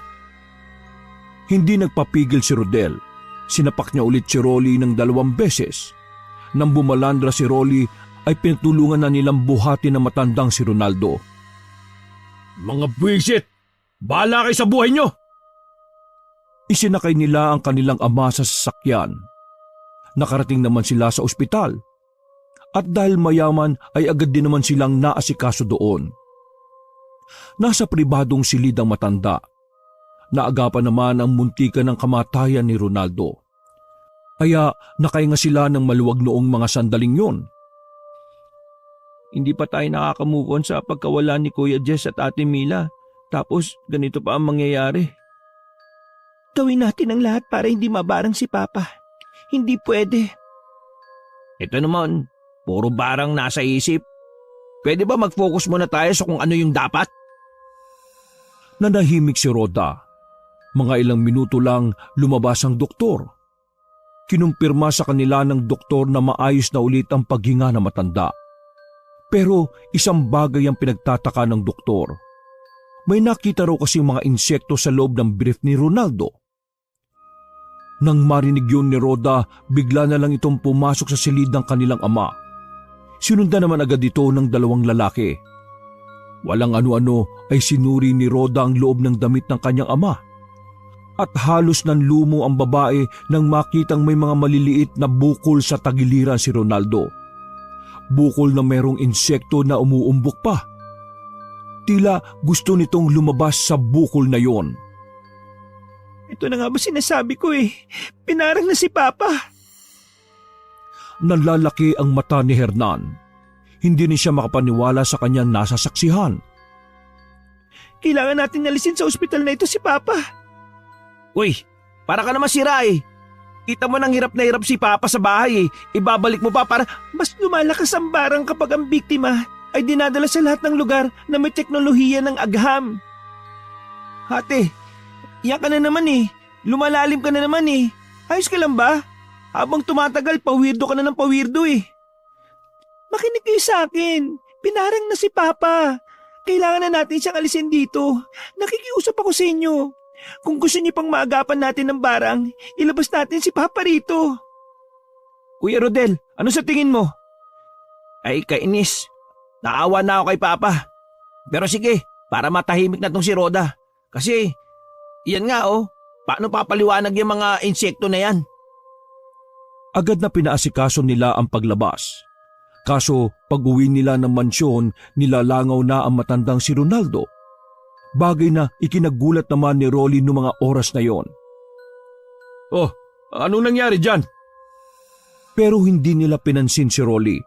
Hindi nagpapigil si Rodel. Sinapak niya ulit si Rolly ng 2 beses. Nang bumalandra si Rolly ay pinatulungan na nilang buhati ng matandang si Ronaldo. Mga buwisit! Bahala kayo sa buhay niyo! Isinakay nila ang kanilang ama sa sasakyan. Nakarating naman sila sa ospital. At dahil mayaman ay agad din naman silang naasikaso doon. Nasa pribadong silid ang matanda. Naagapan naman ang muntikan ng kamatayan ni Ronaldo. Kaya nakahinga sila ng maluwag noong mga sandaling yun. Hindi pa tayo nakaka-move on sa pagkawala ni Kuya Jess at Ate Mila. Tapos ganito pa ang mangyayari. Gawin natin ang lahat para hindi mabarang si Papa. Hindi pwede. Ito naman, puro barang nasa isip. Pwede ba mag-focus muna tayo sa kung ano yung dapat? Nanahimik si Roda. Mga ilang minuto lang lumabas ang doktor. Kinumpirma sa kanila ng doktor na maayos na ulit ang paghinga ng matanda. Pero isang bagay ang pinagtataka ng doktor. May nakita raw kasi mga insekto sa loob ng brief ni Ronaldo. Nang marinig yun ni Roda, bigla na lang itong pumasok sa silid ng kanilang ama. Sinundan naman agad ito ng 2 lalaki. Walang ano-ano ay sinuri ni Roda ang loob ng damit ng kanyang ama. At halos nanlumo ang babae nang makitang may mga maliliit na bukol sa tagiliran si Ronaldo. Bukol na merong insekto na umuumbok pa. Tila gusto nitong lumabas sa bukol na yon. Ito na nga ba sinasabi ko eh. Pinarang na si Papa. Nanlalaki ang mata ni Hernan. Hindi rin siya makapaniwala sa kanyang nasasaksihan. Kailangan natin alisin sa ospital na ito si Papa. Uy, para ka naman sira eh. Kita mo nang hirap na hirap si Papa sa bahay eh. Ibabalik mo pa para mas lumalakas ang barang kapag ang biktima ay dinadala sa lahat ng lugar na may teknolohiya ng agham. Ate, iyak ka na naman eh. Lumalalim ka na naman eh. Ayos ka lang ba? Habang tumatagal, pawirdo ka na ng pawirdo eh. Makinig kayo sa akin. Pinarang na si Papa. Kailangan na natin siyang alisin dito. Nakikiusap ako sa inyo. Kung gusto niyo pang maagapan natin ng barang, ilabas natin si Papa rito. Kuya Rodel, ano sa tingin mo? Ay, kainis. Naawa na ako kay Papa. Pero sige, para matahimik na tong si Roda. Kasi, yan nga oh, paano papaliwanag yung mga insekto na yan? Agad na pinaasikaso nila ang paglabas. Kaso pag-uwi nila ng mansyon, nilalangaw na ang matandang si Ronaldo. Bagay na ikinagulat naman ni Rolly noong mga oras na yon. Oh, anong nangyari dyan? Pero hindi nila pinansin si Rolly.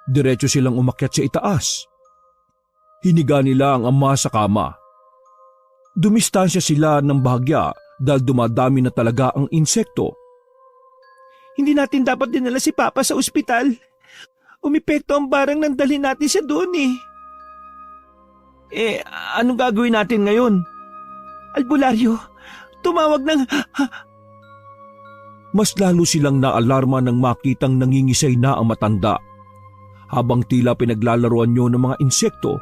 Diretso silang umakyat sa itaas. Hiniga nila ang ama sa kama. Dumistansya sila ng bahagya dahil dumadami na talaga ang insekto. Hindi natin dapat dinala si Papa sa ospital. Umipekto ang barang nang dalhin natin siya doon eh. Anong gagawin natin ngayon? Albularyo, tumawag ng... Mas lalo silang naalarma nang makitang nangingisay na ang matanda. Habang tila pinaglalaroan niyo ng mga insekto,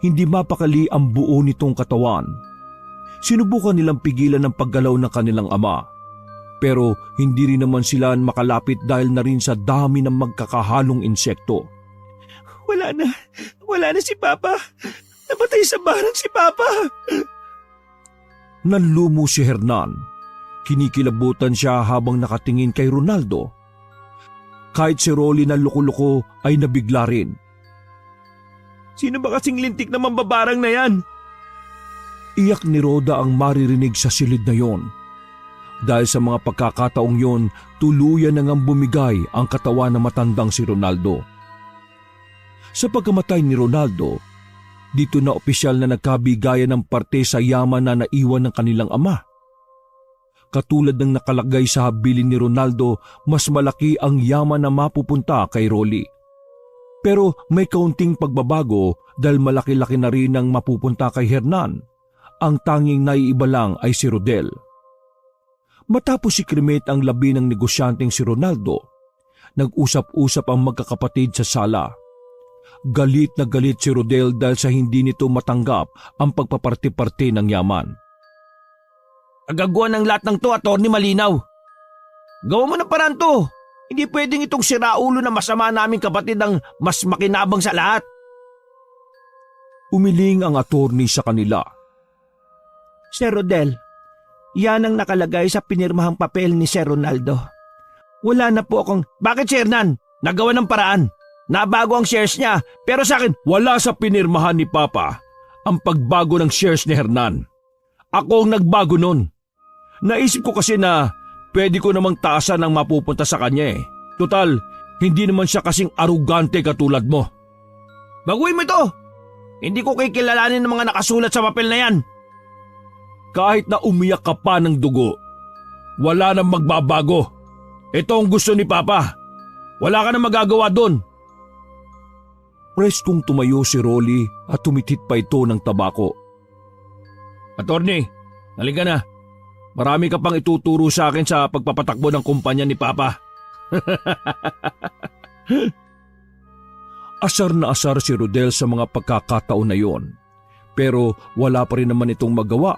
hindi mapakali ang buo nitong katawan. Sinubukan nilang pigilan ang paggalaw ng kanilang ama. Pero hindi rin naman sila makalapit dahil na rin sa dami ng magkakahalong insekto. Wala na si Papa. Namatay sa barang si Papa. Nanlumo si Hernan. Kinikilabutan siya habang nakatingin kay Ronaldo. Kahit si Rolly na loko-loko ay nabigla rin. Sino ba kasing lintik na mambabarang na yan? Iyak ni Roda ang maririnig sa silid na yon. Dahil sa mga pagkakataong yon, tuluyan na ngang bumigay ang katawan ng matandang si Ronaldo. Sa pagkamatay ni Ronaldo, dito na opisyal na nagkabigayan ng parte sa yaman na naiwan ng kanilang ama. Katulad ng nakalagay sa habilin ni Ronaldo, mas malaki ang yaman na mapupunta kay Rolly. Pero may kaunting pagbabago dahil malaki-laki na rin ang mapupunta kay Hernan. Ang tanging naiiba lang ay si Rodel. Matapos i-cremate ang labi ng negosyanteng si Ronaldo, nag-usap-usap ang magkakapatid sa sala. Galit na galit si Rodel dahil sa hindi nito matanggap ang pagpaparte-parte ng yaman. Agagawa ng lahat ng to, Atty. Malinaw. Gawa mo ng paraan to. Hindi pwedeng itong siraulo na masama naming kapatid ang mas makinabang sa lahat. Umiling ang attorney sa kanila. Sir Rodel, yan ang nakalagay sa pinirmahang papel ni Sir Ronaldo. Wala na po akong... Bakit si Hernan? Nagawa ng paraan. Nabago ang shares niya, pero sa akin... Wala sa pinirmahan ni Papa ang pagbago ng shares ni Hernan. Ako ang nagbago nun. Naisip ko kasi na pwede ko namang taasan ang mapupunta sa kanya eh. Total, hindi naman siya kasing arugante katulad mo. Baguhin mo ito! Hindi ko kikilalanin ng mga nakasulat sa papel na yan. Kahit na umiyak ka pa ng dugo, wala nang magbabago. Ito ang gusto ni Papa. Wala ka nang magagawa doon. Preskong tumayo si Rolly at tumitit pa ito ng tabako. Attorney, halika na. Marami ka pang ituturo sa akin sa pagpapatakbo ng kumpanya ni Papa. Asar na asar si Rodel sa mga pagkakataon na yon. Pero wala pa rin naman itong magawa.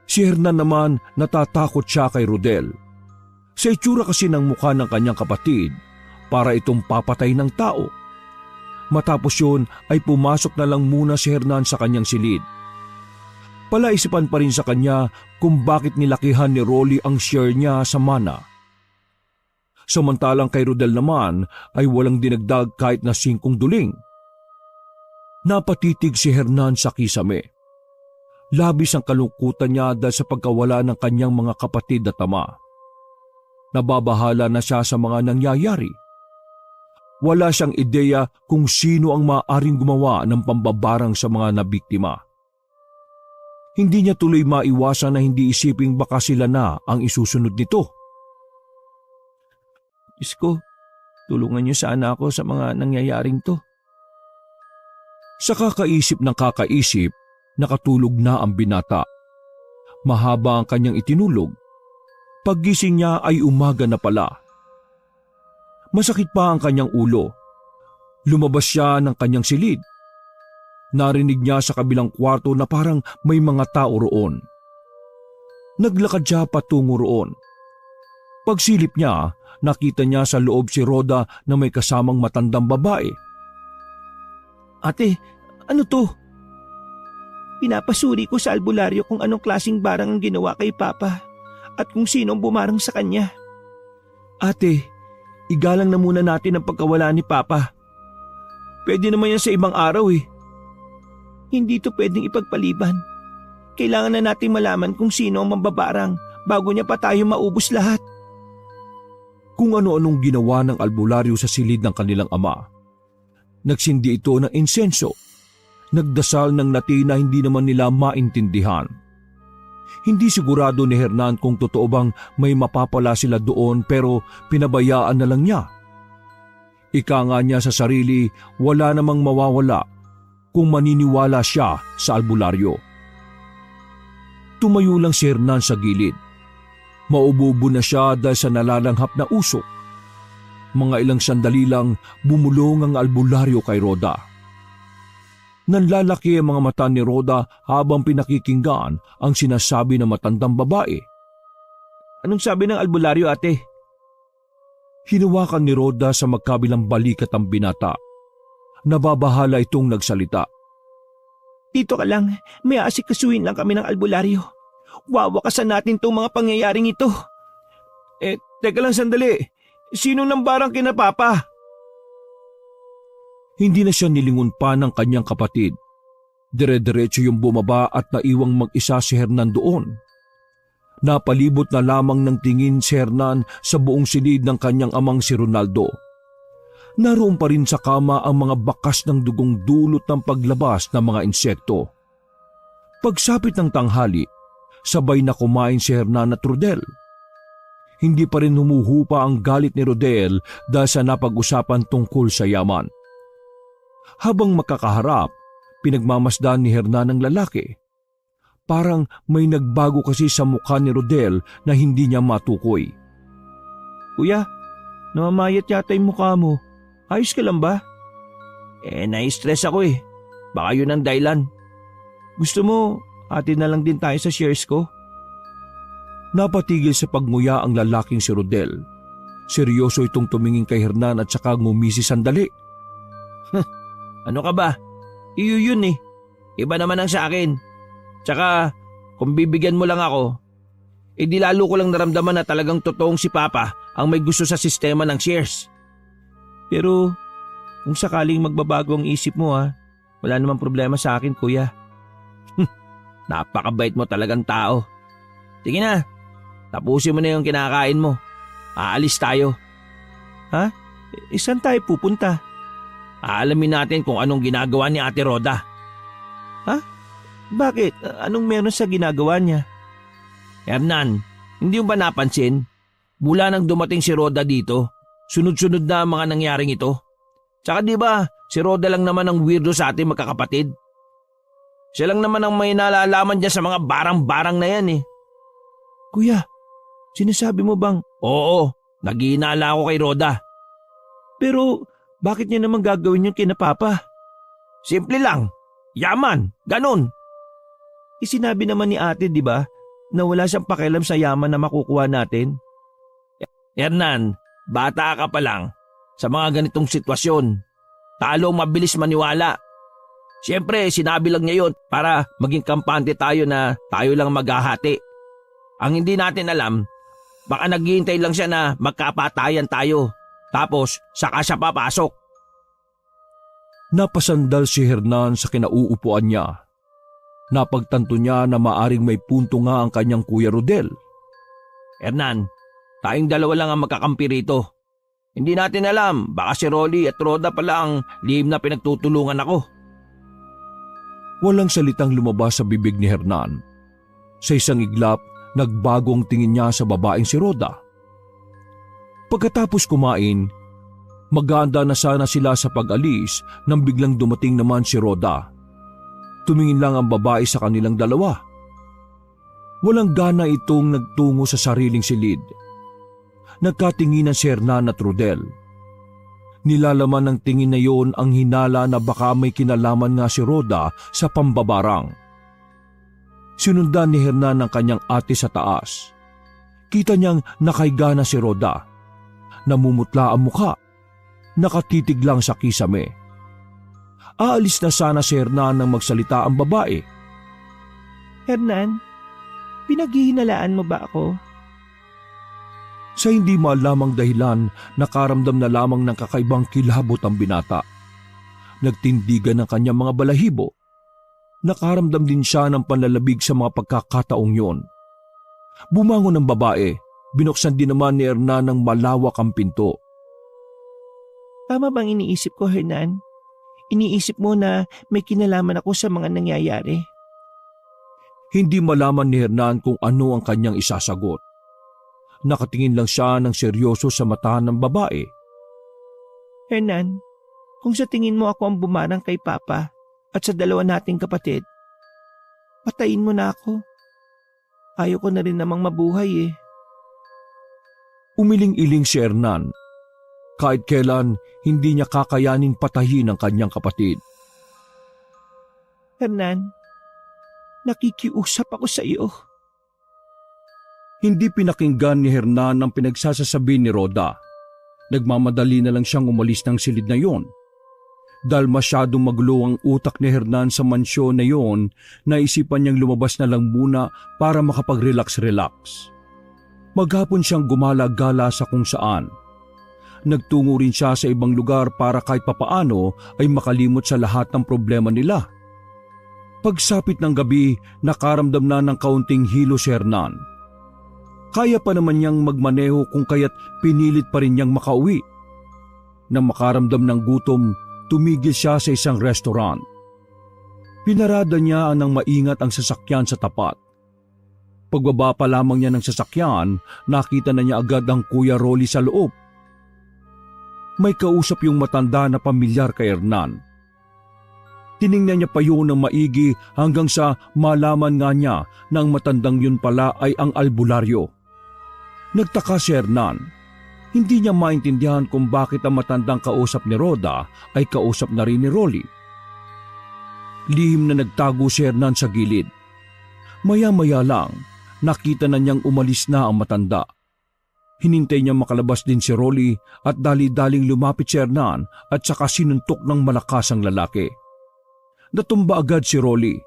Si Hernan naman natatakot siya kay Rodel. Sa itsura kasi ng mukha ng kanyang kapatid, para itong papatay ng tao. Matapos yun ay pumasok na lang muna si Hernan sa kanyang silid. Palaisipan pa rin sa kanya kung bakit nilakihan ni Rolly ang share niya sa mana. Samantalang kay Rodel naman ay walang dinagdag kahit na 5 duling. Napatitig si Hernan sa kisame. Labis ang kalungkutan niya dahil sa pagkawala ng kanyang mga kapatid at ama. Nababahala na siya sa mga nangyayari. Wala siyang ideya kung sino ang maaaring gumawa ng pambabarang sa mga nabiktima. Hindi niya tuloy maiwasan na hindi isiping baka sila na ang isusunod nito. Diyos ko, tulungan niyo sana ako sa mga nangyayaring to. Sa kakaisip ng kakaisip, nakatulog na ang binata. Mahaba ang kanyang itinulog. Paggising niya ay umaga na pala. Masakit pa ang kanyang ulo. Lumabas siya ng kanyang silid. Narinig niya sa kabilang kwarto na parang may mga tao roon. Naglakad siya patungo roon. Pagsilip niya, nakita niya sa loob si Rhoda na may kasamang matandang babae. Ate, ano to? Pinapasuri ko sa albularyo kung anong klaseng barang ang ginawa kay Papa at kung sino ang bumarang sa kanya. Ate, igalang na muna natin ang pagkawala ni Papa. Pwede naman yan sa ibang araw eh. Hindi to pwedeng ipagpaliban. Kailangan na natin malaman kung sino ang mambabarang bago niya pa tayo maubos lahat. Kung ano-anong ginawa ng albularyo sa silid ng kanilang ama. Nagsindi ito ng insenso. Nagdasal ng Latin na hindi naman nila maintindihan. Hindi sigurado ni Hernan kung totoo bang may mapapala sila doon pero pinabayaan na lang niya. Ika nga niya sa sarili, wala namang mawawala kung maniniwala siya sa albularyo. Tumayo lang si Hernan sa gilid. Maububo na siya dahil sa nalalanghap na usok. Mga ilang sandali lang bumulong ang albularyo kay Rhoda. Nanlalaki ang mga mata ni Rhoda habang pinakikinggan ang sinasabi ng matandang babae. Anong sabi ng albularyo, ate? Hinawakan ni Rhoda sa magkabilang balikat ang binata. Nababahala itong nagsalita. Dito ka lang, may aasikasuhin lang kami ng albularyo. Wawakasan natin tong mga pangyayaring ito. Teka lang sandali. Sino nang barang kina Papa? Hindi na siya nilingon pa ng kanyang kapatid. Dire-diretso yung bumaba at naiwang mag-isa si Hernan doon. Napalibot na lamang ng tingin si Hernan sa buong silid ng kanyang amang si Ronaldo. Naroon pa rin sa kama ang mga bakas ng dugong dulot ng paglabas ng mga insekto. Pagsapit ng tanghali, sabay na kumain si Hernan at Rodel. Hindi pa rin humuhupa ang galit ni Rodel dahil sa napag-usapan tungkol sa yaman. Habang makakaharap, pinagmamasdan ni Hernan ang lalaki. Parang may nagbago kasi sa mukha ni Rodel na hindi niya matukoy. Kuya, namamayat yata yung mukha mo. Ayos ka lang ba? Na-stress ako eh. Baka yun ang dahilan. Gusto mo, atin na lang din tayo sa shares ko? Napatigil sa pagmuya ang lalaking si Rodel. Seryoso itong tumingin kay Hernan at saka ngumisi sandali. Ano ka ba? Iyo yun eh. Iba naman ang sa akin. Tsaka, kung bibigyan mo lang ako, di lalo ko lang naramdaman na talagang totoong si Papa ang may gusto sa sistema ng shares. Pero, kung sakaling magbabago ang isip mo wala namang problema sa akin, kuya. Napakabait mo talagang tao. Sige na, tapusin mo na yung kinakain mo. Aalis tayo. Ha? Saan tayo pupunta? Aalamin natin kung anong ginagawa ni Ate Rhoda. Ha? Bakit? Anong meron sa ginagawa niya? Hernan, hindi mo ba napansin? Mula nang dumating si Rhoda dito, sunod-sunod na ang mga nangyaring ito. Tsaka di ba, si Rhoda lang naman ang weirdo sa ating magkakapatid. Siya lang naman ang may nalalaman dyan sa mga barang-barang na yan eh. Kuya, sinasabi mo bang… Oo, nag-iinala ako kay Rhoda. Pero bakit niya naman gagawin yung kina Papa? Simple lang, yaman, ganun. Isinabi naman ni ate di ba na wala siyang pakialam sa yaman na makukuha natin? Hernan, bata ka pa lang. Sa mga ganitong sitwasyon, talong mabilis maniwala. Siyempre, sinabi lang niya yun para maging kampante tayo na tayo lang maghahati. Ang hindi natin alam, baka naghihintay lang siya na magkapatayan tayo. Tapos, saka siya papasok. Napasandal si Hernan sa kinauupuan niya. Napagtanto niya na maaring may punto nga ang kanyang Kuya Rodel. Hernan, tayong dalawa lang ang magkakampi rito. Hindi natin alam, baka si Rolly at Roda pala ang lihim na pinagtutulungan ako. Walang salitang lumabas sa bibig ni Hernan. Sa isang iglap, nagbagong tingin niya sa babaeng si Roda. Pagkatapos kumain, maganda na sana sila sa pag-alis nang biglang dumating naman si Roda. Tumingin lang ang babae sa kanilang dalawa. Walang gana itong nagtungo sa sariling silid. Nagkatinginan si Hernan at Rodel. Nilalaman ng tingin na yon ang hinala na baka may kinalaman nga si Roda sa pambabarang. Sinundan ni Hernan ang kanyang ate sa taas. Kita niyang nakahiga na si Roda. Namumutla ang mukha. Nakatitig lang sa kisame. Aalis na sana si Hernan nang magsalita ang babae. Hernan, pinaghihinalaan mo ba ako? Sa hindi malamang dahilan, nakaramdam na lamang ng kakaibang kilabot ang binata. Nagtindigan ng kanyang mga balahibo. Nakaramdam din siya ng panlalabig sa mga pagkakataong yon. Bumangon ang babae, binuksan din naman ni Hernan ng malawak ang pinto. Tama bang iniisip ko, Hernan? Iniisip mo na may kinalaman ako sa mga nangyayari? Hindi malaman ni Hernan kung ano ang kanyang isasagot. Nakatingin lang siya ng seryoso sa mata ng babae. Hernan, kung sa tingin mo ako ang bumarang kay Papa at sa dalawa nating kapatid, patayin mo na ako. Ayaw ko na rin namang mabuhay eh. Umiling-iling si Hernan. Kahit kailan, hindi niya kakayanin patayin ang kanyang kapatid. Hernan, nakikiusap ako sa iyo. Hindi pinakinggan ni Hernan ang pinagsasasabi ni Roda. Nagmamadali na lang siyang umalis ng silid na yon. Dahil masyadong magulo ang utak ni Hernan sa mansyon na yon, naisipan niyang lumabas na lang muna para makapag-relax-relax. Maghapon siyang gumala-gala sa kung saan. Nagtungo rin siya sa ibang lugar para kahit papaano ay makalimot sa lahat ng problema nila. Pagsapit ng gabi, nakaramdam na ng kaunting hilo si Hernan. Kaya pa naman niyang magmaneho kung kaya't pinilit pa rin niyang makauwi. Nang makaramdam ng gutom, tumigil siya sa isang restaurant. Pinarada niya nang maingat ang sasakyan sa tapat. Pagbaba pa lamang niya ng sasakyan, nakita na niya agad ang Kuya Rolly sa loob. May kausap yung matanda na pamilyar kay Hernan. Tiningnan niya pa yun ng maigi hanggang sa malaman nga niya na ang matandang yun pala ay ang albularyo. Nagtaka si Hernan. Hindi niya maintindihan kung bakit ang matandang kausap ni Roda ay kausap na rin ni Rolly. Lihim na nagtago si Hernan sa gilid. Maya-maya lang, nakita na niyang umalis na ang matanda. Hinintay niya makalabas din si Rolly at dali-daling lumapit si Hernan at saka sinuntok ng malakas ang lalaki. Natumba agad si Rolly.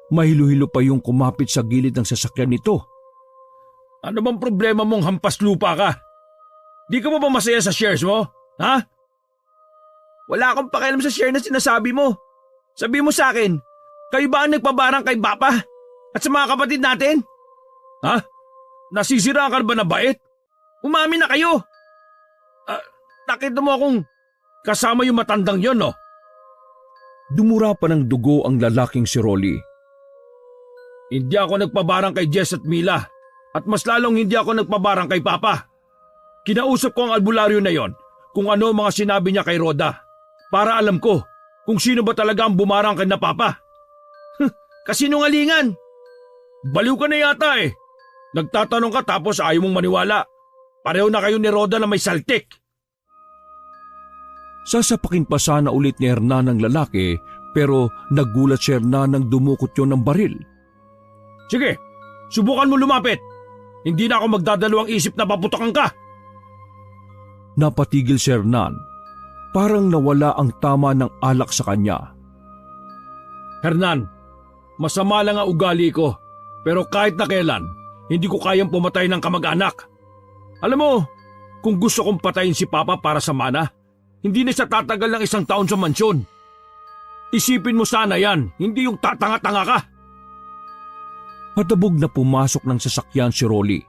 Mahilo-hilo pa yung kumapit sa gilid ng sasakyan nito. Ano bang problema mong hampas lupa ka? Di ka ba masaya sa shares mo? Ha? Wala akong pakialam sa share na sinasabi mo. Sabi mo sa akin, kayo ba ang nagpabarang kay Papa at sa mga kapatid natin? Ha? Nasisiraan ka ba na bait? Umamin na kayo. Nakita mo akong kasama yung matandang yon, no? Dumura pa ng dugo ang lalaking si Rolly. Hindi ako nagpabarang kay Jess at Mila at mas lalong hindi ako nagpabarang kay Papa. Kinausap ko ang albularyo na yon kung ano ang mga sinabi niya kay Roda para alam ko kung sino ba talaga ang bumarang kay na Papa. Kasinungalingan. Baliw ka na yata eh. Nagtatanong ka tapos ayaw mong maniwala. Pareho na kayo ni Roda na may saltik. Sasapakin pa sana ulit ni Hernan ng lalaki pero nagulat si Hernan nang dumukot yun ng baril. Sige, subukan mo lumapit. Hindi na ako magdadalawang isip na paputakan ka. Napatigil si Hernan. Parang nawala ang tama ng alak sa kanya. Hernan, masama lang ang ugali ko. Pero kahit na kailan, hindi ko kayang pumatay ng kamag-anak. Alam mo, kung gusto kong patayin si Papa para sa mana, hindi na siya tatagal ng 1 taon sa mansyon. Isipin mo sana yan, hindi yung tatanga-tanga ka. Matabog na pumasok ng sasakyan si Rolly.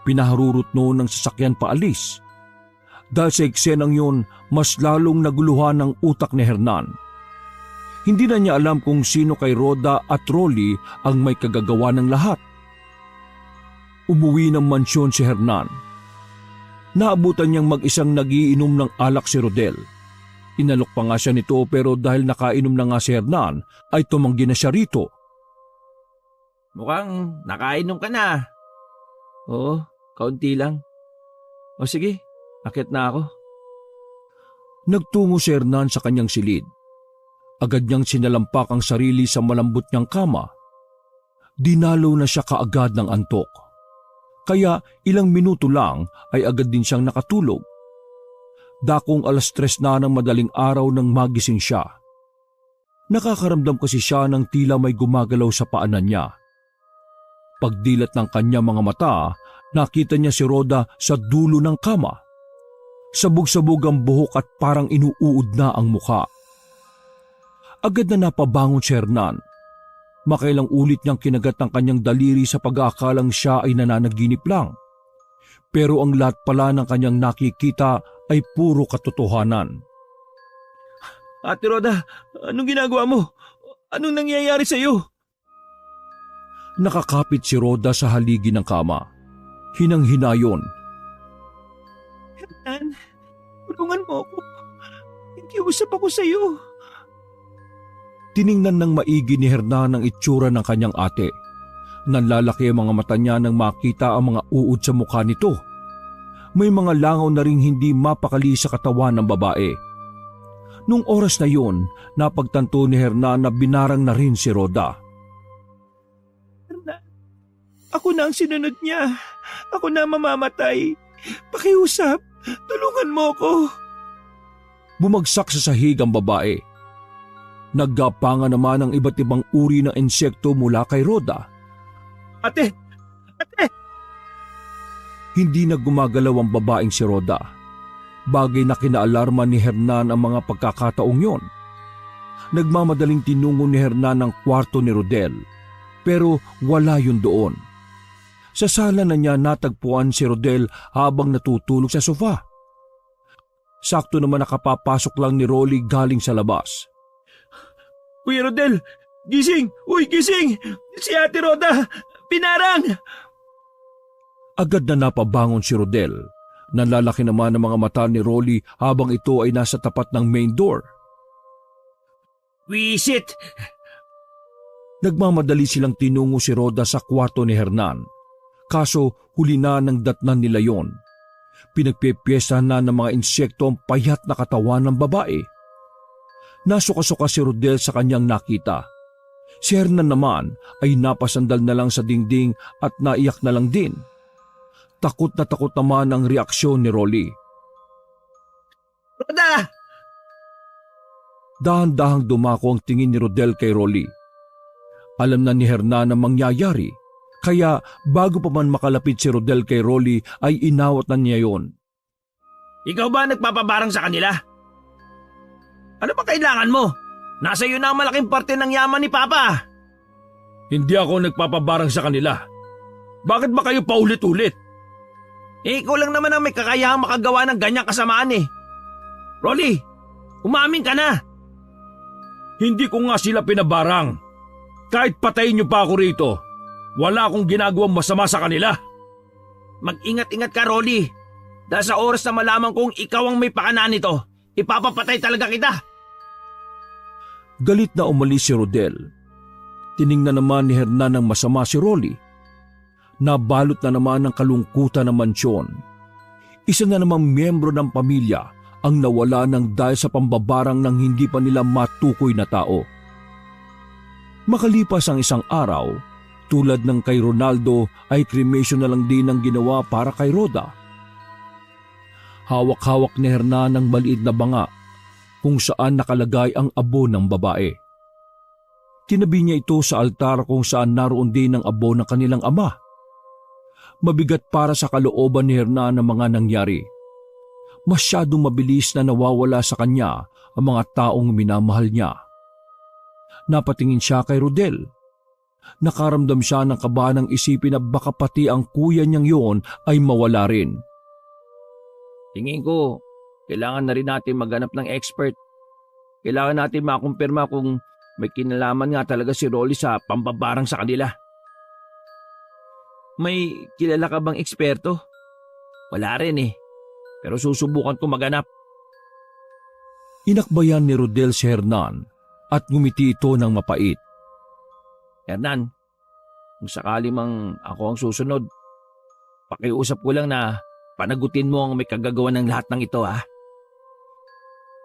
Pinaharurot noon ng sasakyan paalis. Dahil sa eksenang yun, mas lalong naguluhan ng utak ni Hernan. Hindi na niya alam kung sino kay Rhoda at Rolly ang may kagagawa ng lahat. Umuwi ng mansyon si Hernan. Naabutan niyang mag-isang nagiinom ng alak si Rodel. Inalok pa nga siya nito pero dahil nakainom na nga si Hernan ay tumanggi na siya rito. Mukhang nakainom ka na. Oo, kaunti lang. O sige, akit na ako. Nagtungo si Hernan sa kanyang silid. Agad niyang sinalampak ang sarili sa malambot niyang kama. Dinalo na siya kaagad ng antok. Kaya ilang minuto lang ay agad din siyang nakatulog. Dakong 3:00 na ng madaling araw nang magising siya. Nakakaramdam kasi siya ng tila may gumagalaw sa paanan niya. Pagdilat ng kanya mga mata, nakita niya si Rhoda sa dulo ng kama. Sabog-sabog ang buhok at parang inuuod na ang mukha. Agad na napabangon si Hernan. Makailang ulit niyang kinagat ang kanyang daliri sa pag-aakalang siya ay nananaginip lang. Pero ang lahat pala ng kanyang nakikita ay puro katotohanan. Ate Rhoda, anong ginagawa mo? Anong nangyayari sa iyo? Nakakapit si Rhoda sa haligi ng kama. Hinang-hinayon. Hernan, tulungan mo ako. Nakikiusap ako sa iyo. Tiningnan ng maigi ni Hernan ang itsura ng kanyang ate. Nanlalaki ang mga mata niya nang makita ang mga uod sa mukha nito. May mga langaw na ring hindi mapakali sa katawan ng babae. Nung oras na yun, napagtanto ni Hernan na binarang na rin si Rhoda. Hernan, ako na ang sinunod niya. Ako na mamamatay. Pakiusap, tulungan mo ako. Bumagsak sa sahig ang babae. Naggapangan naman ang iba't ibang uri ng insekto mula kay Rhoda. Ate! Ate! Hindi na gumagalaw ang babaeng si Rhoda. Bagay na kinaalarma ni Hernan ang mga pagkakataong yon. Nagmamadaling tinungo ni Hernan ang kwarto ni Rodel, pero wala yun doon. Sa sala na niya natagpuan si Rodel habang natutulog sa sofa. Sakto naman nakapapasok lang ni Rolly galing sa labas. Uy, Rodel! Gising! Uy, gising! Si Ate Rhoda! Pinarang! Agad na napabangon si Rodel. Nanlalaki naman ang mga mata ni Rolly habang ito ay nasa tapat ng main door. Wisit! Nagmamadali silang tinungo si Rhoda sa kwarto ni Hernan. Kaso huli na ng datnan nila yon. Pinagpipiyestahan na ng mga insekto ang payat na katawan ng babae. Nasuka-suka si Rodel sa kanyang nakita. Si Hernan naman ay napasandal na lang sa dingding at naiyak na lang din. Takot na takot naman ang reaksyon ni Rolly. Rhoda! Dahan-dahang dumako ang tingin ni Rodel kay Rolly. Alam na ni Hernan ang mangyayari, kaya bago pa man makalapit si Rodel kay Rolly ay inawat na niya yon. Ikaw ba nagpapabarang sa kanila? Ano ba kailangan mo? Nasa iyo na ang malaking parte ng yaman ni Papa. Hindi ako nagpapabarang sa kanila. Bakit ba kayo paulit-ulit? Ikaw lang naman ang may kakayahang makagawa ng ganyang kasamaan eh. Rolly, umamin ka na. Hindi ko nga sila pinabarang. Kahit patayin niyo pa ako rito, wala akong ginagawang masama sa kanila. Mag-ingat-ingat ka, Rolly. Dahil sa oras na malaman kong ikaw ang may pakana nito, ipapapatay talaga kita. Galit na umalis si Rodel. Tiningnan naman ni Hernan ng masama si Rolly. Nabalot na naman ng kalungkutan ng mansyon. Isa na namang miyembro ng pamilya ang nawala ng dahil sa pambabarang ng hindi pa nila matukoy na tao. Makalipas ang isang araw, tulad ng kay Ronaldo ay cremation na lang din ang ginawa para kay Rhoda. Hawak-hawak ni Hernan ng maliit na banga kung saan nakalagay ang abo ng babae. Tinabi niya ito sa altar kung saan naroon din ang abo ng kanilang ama. Mabigat para sa kalooban ni Hernan ang mga nangyari. Masyadong mabilis na nawawala sa kanya ang mga taong minamahal niya. Napatingin siya kay Rodel. Nakaramdam siya ng kaba ng isipin na baka pati ang kuya niyang yun ay mawala rin. Tingin ko, kailangan na rin natin maghanap ng expert. Kailangan natin makumpirma kung may kinalaman nga talaga si Rolly sa pambabarang sa kanila. May kilala ka bang eksperto? Wala rin eh, pero susubukan ko maghanap. Inakbayan ni Rodel si Hernan at ngumiti ito ng mapait. Hernan, kung sakali mang ako ang susunod, pakiusap ko lang na panagutin mo ang may kagagawa ng lahat ng ito, ha?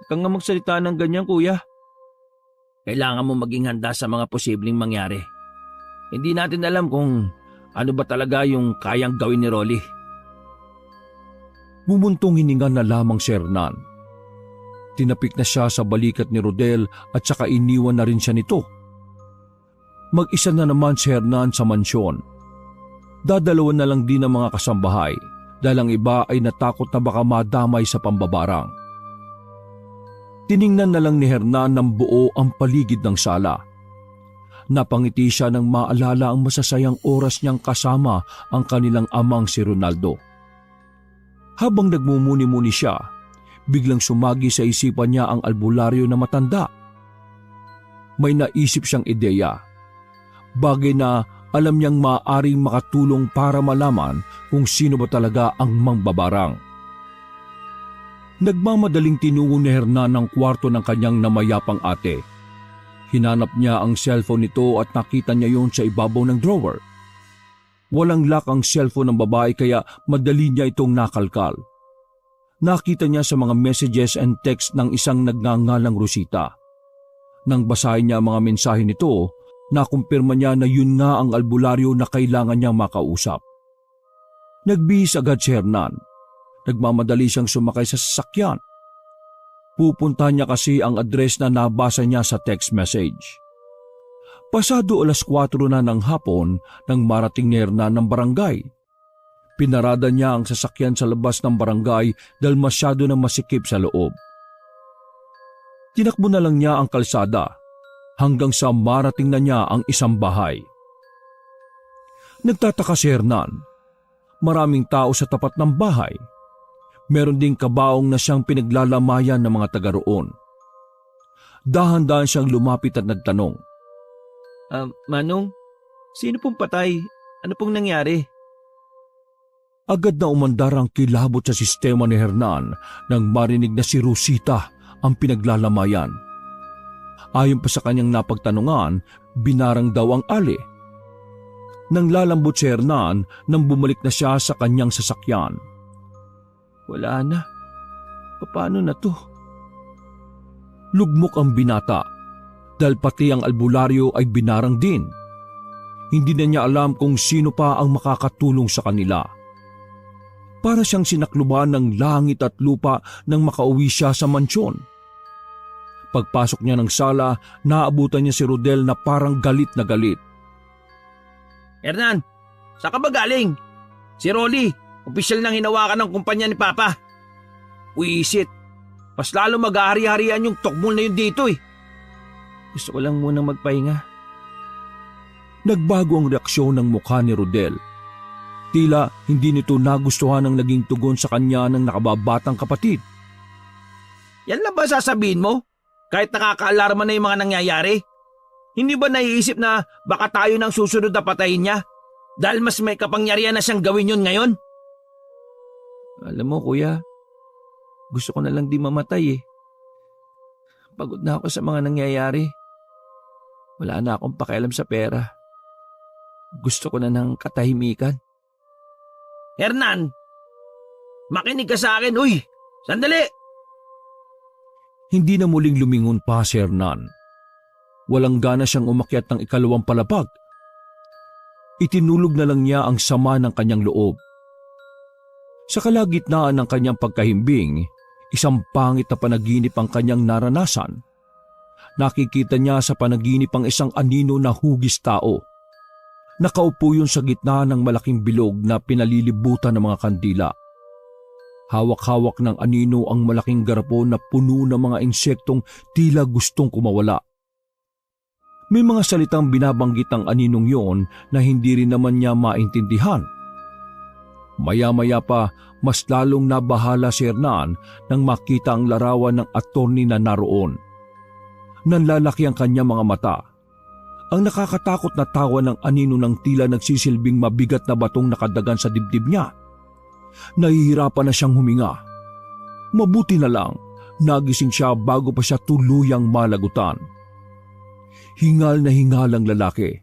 Huwag kang nga magsalita ng ganyan, kuya. Kailangan mo maging handa sa mga posibleng mangyari. Hindi natin alam kung ano ba talaga yung kayang gawin ni Rolly. Bumuntong hininga na lamang si Hernan. Tinapik na siya sa balikat ni Rodel at saka iniwan na rin siya nito. Mag-isa na naman si Hernan sa mansyon. Dadalawan na lang din ang mga kasambahay dahil ang iba ay natakot na baka madamay sa pambabarang. Tiningnan na lang ni Hernan ng buo ang paligid ng sala. Napangiti siya nang maalala ang masasayang oras niyang kasama ang kanilang amang si Ronaldo. Habang nagmumuni-muni siya, biglang sumagi sa isipan niya ang albularyo na matanda. May naisip siyang ideya, bagay na alam niyang maaaring makatulong para malaman kung sino ba talaga ang mangbabarang. Nagmamadaling tinungo ni Hernan ang kwarto ng kanyang namayapang ate. Hinanap niya ang cellphone nito at nakita niya yon sa ibabaw ng drawer. Walang lock ang cellphone ng babae kaya madali niya itong nakalkal. Nakita niya sa mga messages and text ng isang nagngangalang Rosita. Nang basahin niya ang mga mensahe nito, nakumpirma niya na yun nga ang albularyo na kailangan niyang makausap. Nagbihis agad si Hernan. Nagmamadali siyang sumakay sa sasakyan. Pupunta niya kasi ang address na nabasa niya sa text message. Pasado 4:00 na ng hapon nang marating ni Hernan ng barangay. Pinarada niya ang sasakyan sa labas ng barangay dahil masyado na masikip sa loob. Tinakbo na lang niya ang kalsada hanggang sa marating na niya ang isang bahay. Nagtataka si Hernan. Maraming tao sa tapat ng bahay. Meron ding kabaong na siyang pinaglalamayan ng mga taga roon. Dahan-dahan siyang lumapit at nagtanong. Manong, sino pong patay? Ano pong nangyari? Agad na umandar ang kilabot sa sistema ni Hernan nang marinig na si Rosita ang pinaglalamayan. Ayon pa sa kanyang napagtanungan, binarang daw ang ali. Nang lalambot si Hernan nang bumalik na siya sa kanyang sasakyan. Wala na. Paano na to? Lugmok ang binata dahil pati ang albularyo ay binarang din. Hindi na niya alam kung sino pa ang makakatulong sa kanila. Para siyang sinakluban ng langit at lupa nang makauwi siya sa mansyon. Pagpasok niya ng sala, naabutan niya si Rodel na parang galit na galit. Hernan, saan ka ba galing? Si Rolly, opisyal nang hinawakan ng kumpanya ni Papa. Wisit, mas lalo mag-ahari-harian yung tokmol na yun dito eh. Gusto ko lang munang magpahinga. Nagbago ang reaksyon ng mukha ni Rodel. Tila hindi nito nagustuhan ang naging tugon sa kanya ng nakababatang kapatid. Yan lang ba sasabihin mo? Kahit nakakaalarma na yung mga nangyayari? Hindi ba naiisip na baka tayo nang susunod na patayin niya? Dahil mas may kapangyarihan na siyang gawin yun ngayon? Alam mo kuya, gusto ko na lang di mamatay eh. Pagod na ako sa mga nangyayari. Wala na akong pakialam sa pera. Gusto ko na ng katahimikan. Hernan! Makinig ka sa akin, uy! Sandali! Hindi na muling lumingon pa si Hernan. Walang gana siyang umakyat ng ikalawang palapag. Itinulog na lang niya ang sama ng kanyang loob. Sa kalagitnaan ng kanyang pagkahimbing, isang pangit na panaginip ang kanyang naranasan. Nakikita niya sa panaginip ang isang anino na hugis tao. Nakaupo yun sa gitna ng malaking bilog na pinalilibutan ng mga kandila. Hawak-hawak ng anino ang malaking garapon na puno ng mga insektong tila gustong kumawala. May mga salitang binabanggit ang aninong yon na hindi rin naman niya maintindihan. Maya-maya pa, mas lalong nabahala si Hernan nang makita ang larawan ng attorney na naroon. Nanlalaki ang kanyang mga mata. Ang nakakatakot na tawa ng anino ng tila nagsisilbing mabigat na batong nakadagan sa dibdib niya. Nahihirapan na siyang huminga. Mabuti na lang, nagising siya bago pa siya tuluyang malagutan. Hingal na hingal ang lalaki.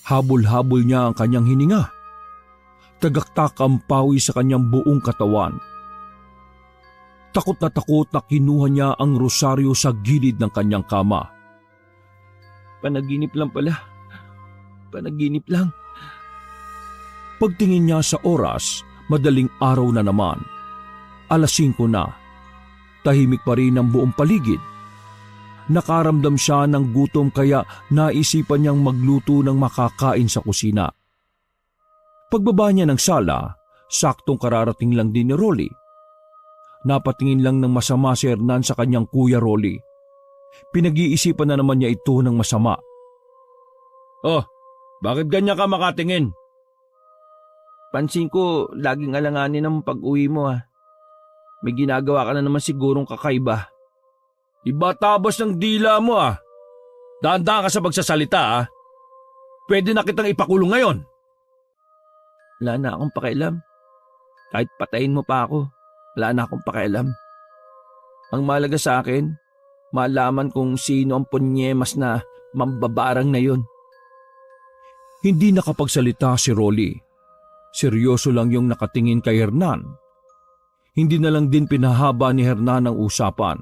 Habol-habol niya ang kanyang hininga. Tagaktak ang pawis sa kanyang buong katawan. Takot na kinuha niya ang rosaryo sa gilid ng kanyang kama. Panaginip lang pala. Panaginip lang. Pagtingin niya sa oras, madaling araw na naman. 5:00 na. Tahimik pa rin ang buong paligid. Nakaramdam siya ng gutom kaya naisipan niyang magluto ng makakain sa kusina. Pagbaba niya ng sala, saktong kararating lang din ni Rolly. Napatingin lang ng masama si Hernan sa kanyang kuya Rolly. Pinag-iisipan na naman niya ito ng masama. Oh, bakit ganyan ka makatingin? Pansin ko, laging alanganin ang pag-uwi mo ah. May ginagawa ka na naman sigurong kakaiba. Iba tabas ng dila mo ah. Dahan-dahan ka sa pagsasalita ah. Pwede na kitang ipakulong ngayon. Wala na akong pakialam. Kahit patayin mo pa ako, wala na akong pakialam. Ang mahalaga sa akin, malaman kung sino ang punyemas na mambabarang na yun. Hindi nakapagsalita si Rolly. Seryoso lang yung nakatingin kay Hernan. Hindi na lang din pinahaba ni Hernan ang usapan.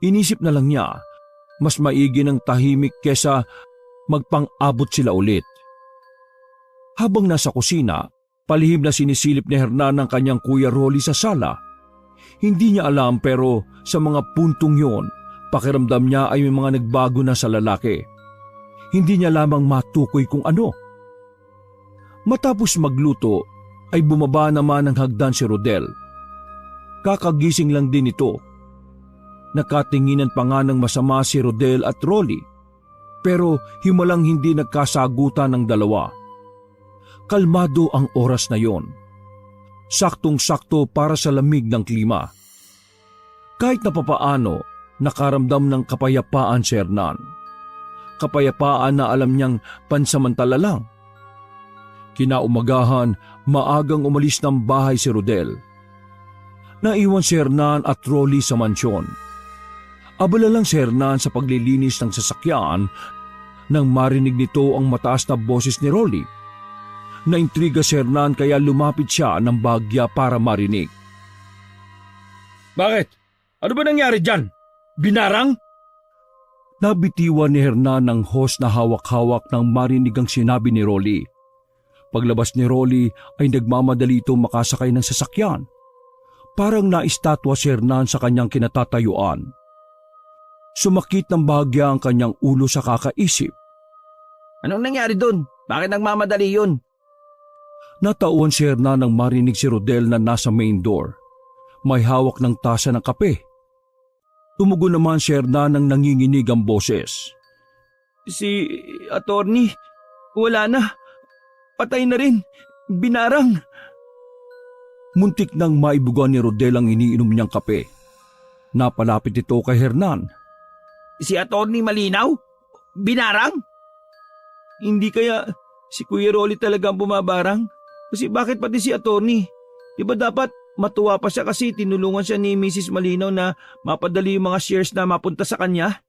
Inisip na lang niya, mas maigi ng tahimik kesa magpang-abot sila ulit. Habang nasa kusina, palihim na sinisilip ni Hernan ang kanyang kuya Rolly sa sala. Hindi niya alam pero sa mga puntong yon, pakiramdam niya ay may mga nagbago na sa lalaki. Hindi niya lamang matukoy kung ano. Matapos magluto, ay bumaba naman ang hagdan si Rodel. Kakagising lang din ito. Nakatinginan pa nga ng masama si Rodel at Rolly, pero himalang hindi nagkasagutan ng dalawa. Kalmado ang oras na yon. Saktong-sakto para sa lamig ng klima. Kahit na papaano, nakaramdam ng kapayapaan si Hernan. Kapayapaan na alam niyang pansamantala lang. Kinaumagahan, maagang umalis ng bahay si Rodel. Naiwan si Hernan at Rolly sa mansyon. Abala lang si Hernan sa paglilinis ng sasakyan nang marinig nito ang mataas na boses ni Rolly. Naintriga si Hernan kaya lumapit siya ng bahagya para marinig. Bakit? Ano ba nangyari dyan? Binarang? Nabitiwan ni Hernan ng hose na hawak-hawak nang marinig ang sinabi ni Rolly. Paglabas ni Rolly ay nagmamadali itong makasakay ng sasakyan. Parang naistatwa si Hernan sa kanyang kinatatayuan. Sumakit ng bahagya ang kanyang ulo sa kakaisip. Anong nangyari dun? Bakit nagmamadali yun? Natauhan si Hernan nang marinig si Rodel na nasa main door. May hawak ng tasa ng kape. Tumugon naman si Hernan nang nanginginig ang boses. Si attorney, wala na. Patay na rin. Binarang. Muntik nang maibugan ni Rodel ang iniinom niyang kape. Napalapit ito kay Hernan. Si attorney malinaw? Binarang? Hindi kaya si Kuya Rolly talaga ang bumabarang? Kasi bakit pati si attorney? Diba dapat matuwa pa siya kasi tinulungan siya ni Mrs. Malinaw na mapadali yung mga shares na mapunta sa kanya?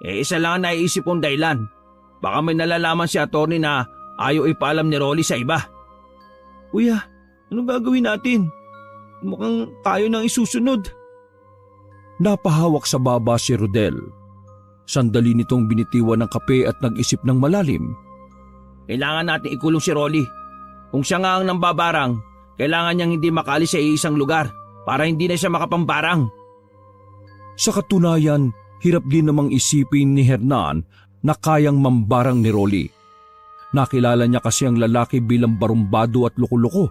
Isa lang ang naiisip kong dahilan. Baka may nalalaman si attorney na ayaw ipaalam ni Rolly sa iba. Kuya, anong gagawin natin? Mukhang tayo nang isusunod. Napahawak sa baba si Rodel. Sandali nitong binitiwan ng kape at nag-isip ng malalim. Kailangan natin ikulong si Rolly. Kung siya nga ang nambabarang, kailangan niyang hindi makaalis sa isang lugar para hindi na siya makapambarang. Sa katunayan, hirap din namang isipin ni Hernan na kayang mambarang ni Rolly. Nakilala niya kasi ang lalaki bilang barumbado at loko-loko.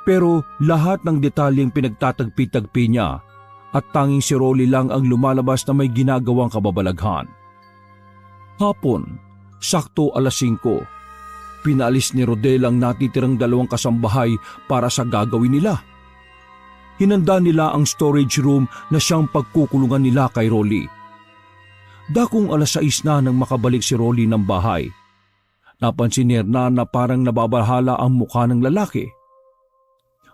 Pero lahat ng detalyeng pinagtatagpi-tagpi niya at tanging si Rolly lang ang lumalabas na may ginagawang kababalaghan. Hapon, sakto alas 5. Pinalis ni Rodel ang natitirang 2 kasambahay para sa gagawin nila. Hinanda nila ang storage room na siyang pagkukulungan nila kay Rolly. Dakong alas 6 na nang makabalik si Rolly ng bahay. Napansin ni Hernan na parang nababahala ang mukha ng lalaki.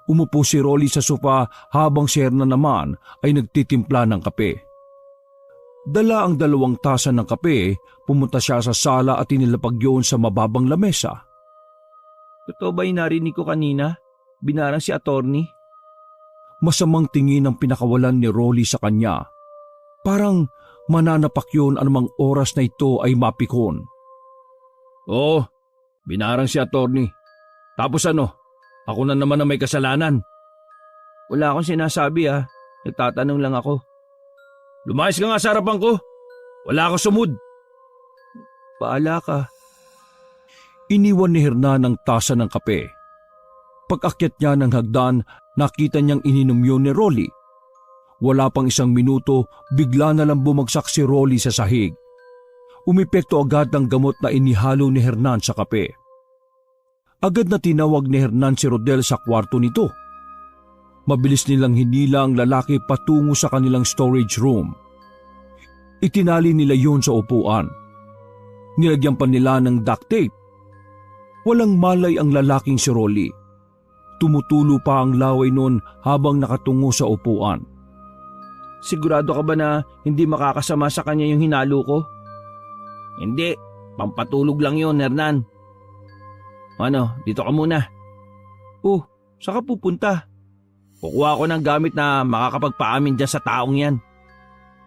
Umupo si Rolly sa sofa habang si Hernan naman ay nagtitimpla ng kape. Dala ang 2 tasa ng kape, pumunta siya sa sala at inilapag yun sa mababang lamesa. Totoo ba yung narinig ko kanina? Binarang si attorney? Masamang tingin ang pinakawalan ni Rolly sa kanya. Parang mananapak yun anumang oras na ito ay mapikon. Oo, binarang si attorney. Tapos ano, ako na naman ang may kasalanan. Wala akong sinasabi nagtatanong lang ako. Lumayas ka nga sa harapan ko. Wala ako sumud. Paala ka. Iniwan ni Hernan ang tasa ng kape. Pag-akyat niya ng hagdan, nakita niyang ininom yun ni Rolly. Wala pang 1 minuto, bigla na lang bumagsak si Rolly sa sahig. Umepekto agad ang gamot na inihalo ni Hernan sa kape. Agad na tinawag ni Hernan si Rodel sa kwarto nito. Mabilis nilang hinila ang lalaki patungo sa kanilang storage room. Itinali nila yun sa upuan. Nilagyan pa nila ng duct tape. Walang malay ang lalaking si Rolly. Tumutulo pa ang laway nun habang nakatungo sa upuan. Sigurado ka ba na hindi makakasama sa kanya yung hinalo ko? Hindi, pampatulog lang yun, Hernan. Ano, dito ka muna. Oh, saan ka pupunta? Kukuha ko ng gamit na makakapagpaamin dyan sa taong yan.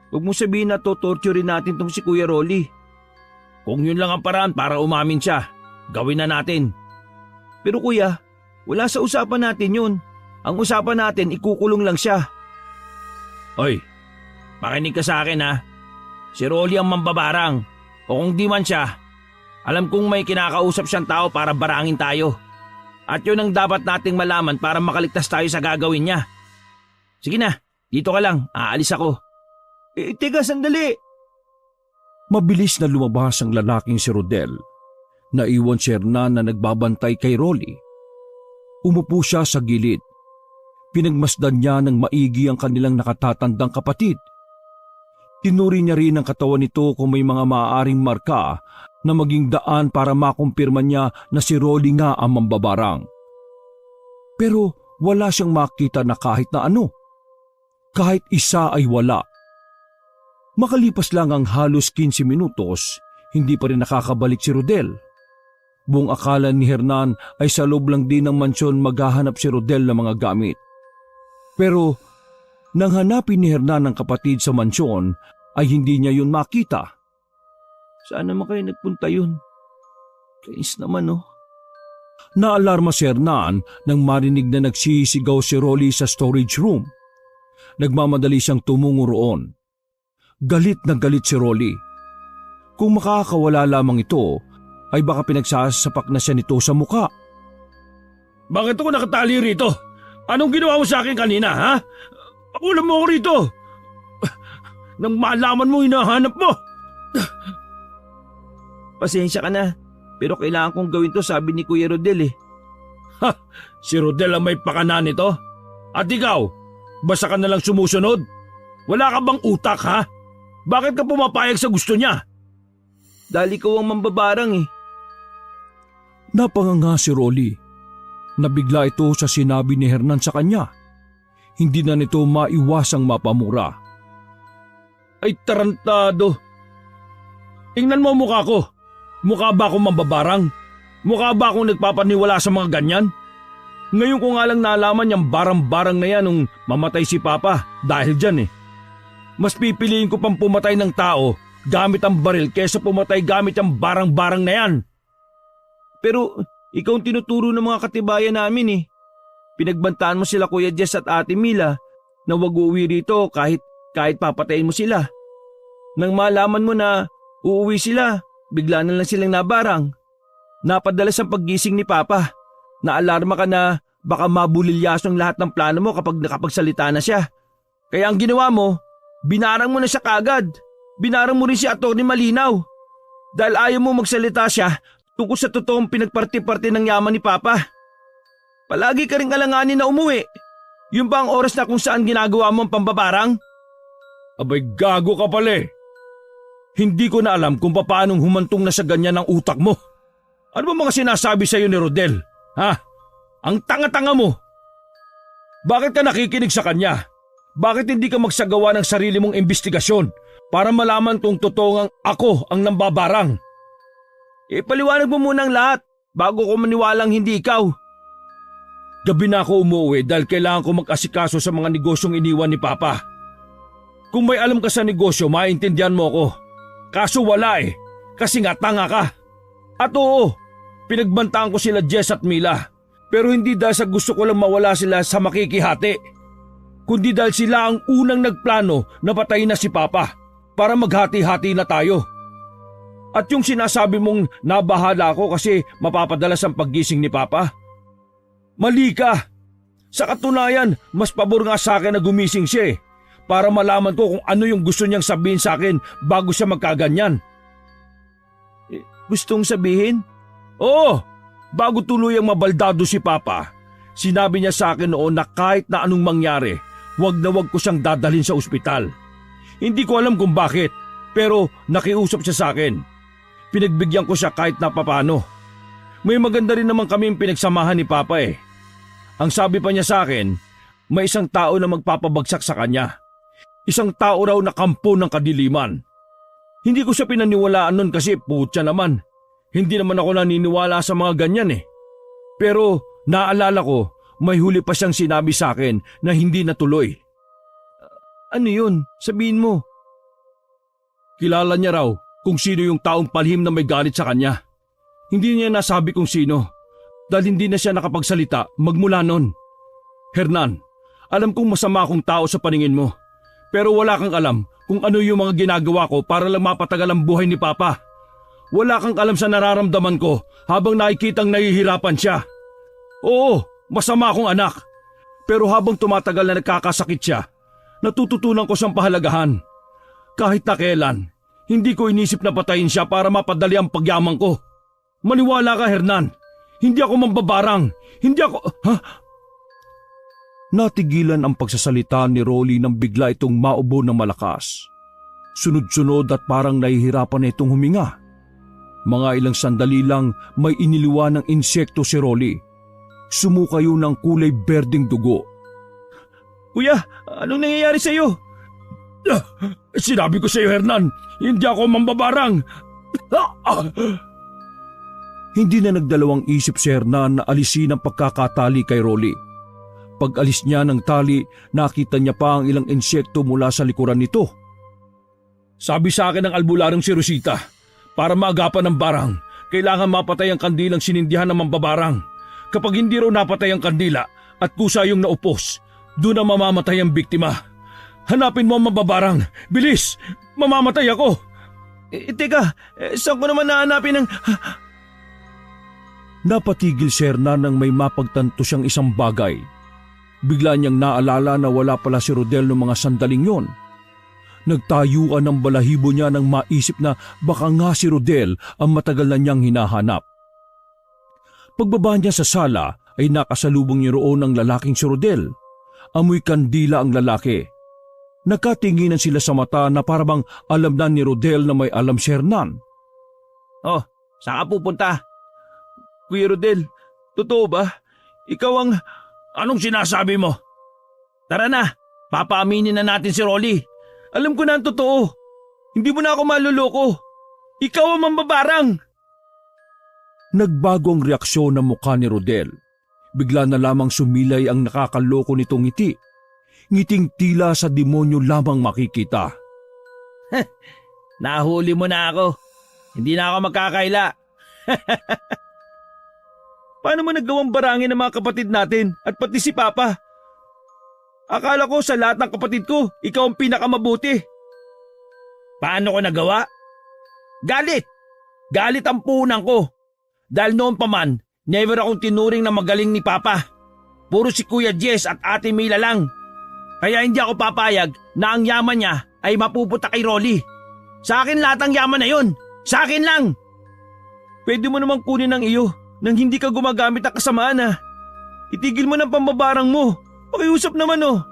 Huwag mo sabihin na torturein natin tong si Kuya Rolly. Kung yun lang ang paraan para umamin siya, gawin na natin. Pero kuya, wala sa usapan natin yun. Ang usapan natin, ikukulong lang siya. Oy, makinig ka sa akin ha. Si Rolly ang mambabarang. O kung di man siya, alam kong may kinakausap siyang tao para barangin tayo. At yun ang dapat nating malaman para makaligtas tayo sa gagawin niya. Sige na, dito ka lang, aalis ako. Teka, sandali. Mabilis na lumabas ang lalaking si Rodel. Naiwan si Hernan na nagbabantay kay Rolly. Umupo siya sa gilid. Pinagmasdan niya ng maigi ang kanilang nakatatandang kapatid. Tinuri niya rin ang katawan nito kung may mga maaaring marka na maging daan para makumpirma niya na si Rolly nga ang mambabarang. Pero wala siyang makita na kahit na ano. Kahit isa ay wala. Makalipas lang ang halos 15 minutos, hindi pa rin nakakabalik si Rodel. Buong akala ni Hernan ay sa loob lang din ng mansyon maghahanap si Rodel ng mga gamit. Pero nang hanapin ni Hernan ang kapatid sa mansyon ay hindi niya yun makita. Saan naman kayo nagpunta yun? Kainis naman Naalarma si Hernan nang marinig na nagsisigaw si Rolly sa storage room. Nagmamadali siyang tumungo roon. Galit na galit si Rolly. Kung makakawala lamang ito, ay baka pinagsasapak na siya nito sa muka. Bakit ako nakatali rito? Anong ginawa mo sa akin kanina, ha? Pakulam mo ako rito! Nang malaman mo, hinahanap mo! Pasensya ka na, pero kailangan kong gawin to, sabi ni Kuya Rodel Ha! Si Rodel ang may pakana nito? At ikaw, basta ka nalang sumusunod? Wala ka bang utak, ha? Bakit ka pumapayag sa gusto niya? Dahil ikaw ang mambabarang Napanganga si Rolly. Nabigla ito sa sinabi ni Hernan sa kanya. Hindi na nito maiwasang mapamura. Ay tarantado! Tingnan mo mukha ko. Mukha ba akong mambabarang? Mukha ba akong nagpapaniwala sa mga ganyan? Ngayon ko nga lang nalaman yung barang-barang na yan nung mamatay si Papa dahil dyan Mas pipiliin ko pang pumatay ng tao gamit ang baril kaysa pumatay gamit ang barang-barang na yan. Pero ikaw ang tinuturo ng mga katibayan namin Pinagbantaan mo sila Kuya Jess at Ate Mila na wag uuwi rito kahit papatayin mo sila. Nang malaman mo na uuwi sila, bigla na lang silang nabarang. Napadalas ang paggising ni Papa. Naalarma ka na baka mabulilyaso ang lahat ng plano mo kapag nakapagsalita na siya. Kaya ang ginawa mo, binarang mo na siya kagad. Binarang mo rin si Atty. Malinaw. Dahil ayaw mo magsalita siya tungkol sa totoong pinagparti-parti ng yaman ni Papa. Palagi ka rin alanganin na umuwi. Yun ba ang oras na kung saan ginagawa mo ang pambabarang? Abay gago ka pala eh. Hindi ko na alam kung paanong humantong na sa ganyan ang utak mo. Ano ba mga sinasabi sa iyo ni Rodel? Ha? Ang tanga-tanga mo. Bakit ka nakikinig sa kanya? Bakit hindi ka magsagawa ng sarili mong investigasyon para malaman kung totoong ako ang nambabarang? Paliwanag mo muna ang lahat bago ko maniwalang hindi ikaw. Gabi na ako umuwi dahil kailangan ko mag-asikaso sa mga negosyong iniwan ni Papa. Kung may alam ka sa negosyo, maintindihan mo ko. Kaso wala eh, kasi nga tanga ka. At oo, pinagbantaan ko sila Jess at Mila. Pero hindi dahil sa gusto ko lang mawala sila sa makikihati. Kundi dahil sila ang unang nagplano na patayin na si Papa para maghati-hati na tayo. At yung sinasabi mong nabahala ako kasi mapapadalas ang paggising ni Papa. Mali ka. Sa katunayan, mas pabor nga sa akin na gumising siya para malaman ko kung ano yung gusto niyang sabihin sa akin bago siya magkaganyan. Gustong sabihin? Oo, bago tuluyang mabaldado si Papa, sinabi niya sa akin noon na kahit na anong mangyari, wag na wag ko siyang dadalhin sa ospital. Hindi ko alam kung bakit, pero nakiusap siya sa akin. Pinagbigyan ko siya kahit na papano. May maganda rin naman kaming pinagsamahan ni Papa eh. Ang sabi pa niya sa akin, may isang tao na magpapabagsak sa kanya. Isang tao raw na kampo ng kadiliman. Hindi ko siya pinaniwalaan nun kasi putya naman. Hindi naman ako naniniwala sa mga ganyan eh. Pero naalala ko, may huli pa siyang sinabi sa akin na hindi natuloy. Ano yun? Sabihin mo. Kilala niya raw kung sino yung taong palihim na may galit sa kanya. Hindi niya nasabi kung sino dahil hindi na siya nakapagsalita magmula nun. Hernan, alam kong masama akong tao sa paningin mo. Pero wala kang alam kung ano yung mga ginagawa ko para lang mapatagal ang buhay ni Papa. Wala kang alam sa nararamdaman ko habang nakikitang nahihirapan siya. Oo, masama akong anak. Pero habang tumatagal na nagkakasakit siya, natututunan ko siyang pahalagahan. Kahit na kailan, hindi ko inisip na patayin siya para mapadali ang pagyaman ko. Maniwala ka, Hernan. Hindi ako mambabarang. Hindi ako... Ha? Natigilan ang pagsasalita ni Rolly nang bigla itong maubo ng malakas. Sunod-sunod at parang nahihirapan na itong huminga. Mga ilang sandali lang may iniliwa ng insekto si Rolly. Sumukayo ng kulay berdeng dugo. Kuya, anong nangyayari sa iyo? Sinabi ko sa iyo, Hernan, hindi ako mambabarang. Hindi na nagdalawang isip si Hernan na alisin ang pagkakatali kay Rolly. Pag alis niya ng tali, nakita niya pa ang ilang insekto mula sa likuran nito. Sabi sa akin ng albularong si Rosita, para maagapan ng barang, kailangan mapatay ang kandilang sinindihan ng mambabarang. Kapag hindi raw napatay ang kandila at kusa yung naupos, doon na mamamatay ang biktima. Hanapin mo ang mambabarang. Bilis! Mamamatay ako! Teka, saan ko naman nahanapin ang... Napatigil si Hernan nang may mapagtanto siyang isang bagay. Bigla niyang naalala na wala pala si Rodel noong mga sandaling yon. Nagtayuan ng balahibo niya nang maisip na baka nga si Rodel ang matagal na niyang hinahanap. Pagbaba niya sa sala ay nakasalubong niya roon ang lalaking si Rodel. Amoy kandila ang lalaki. Nakatinginan sila sa mata na parabang alam na ni Rodel na may alam si Hernan. Oh, saan ka pupunta? Kuya Rodel, totoo ba? Ikaw ang... Anong sinasabi mo? Tara na, papaaminin na natin si Rolly. Alam ko na ang totoo. Hindi mo na ako maluloko. Ikaw ang mambabarang. Nagbago ang reaksyon ng mukha ni Rodel. Bigla na lamang sumilay ang nakakaloko nitong ngiti. Ngiting tila sa demonyo lamang makikita. Nahuli mo na ako. Hindi na ako magkakaila. Paano mo nagawang barangin ng mga kapatid natin at pati si Papa? Akala ko sa lahat ng kapatid ko, ikaw ang pinakamabuti. Paano ko nagawa? Galit! Galit ang punan ko. Dahil noon pa man, never akong tinuring na magaling ni Papa. Puro si Kuya Jess at Ate Mila lang. Kaya hindi ako papayag na ang yaman niya ay mapupunta kay Rolly. Sa akin lahat ang yaman na yun. Sa akin lang! Pwede mo namang kunin ng iyo nang hindi ka gumagamit ng kasamaan ha. Itigil mo ng pambabarang mo. Pakiusap naman oh.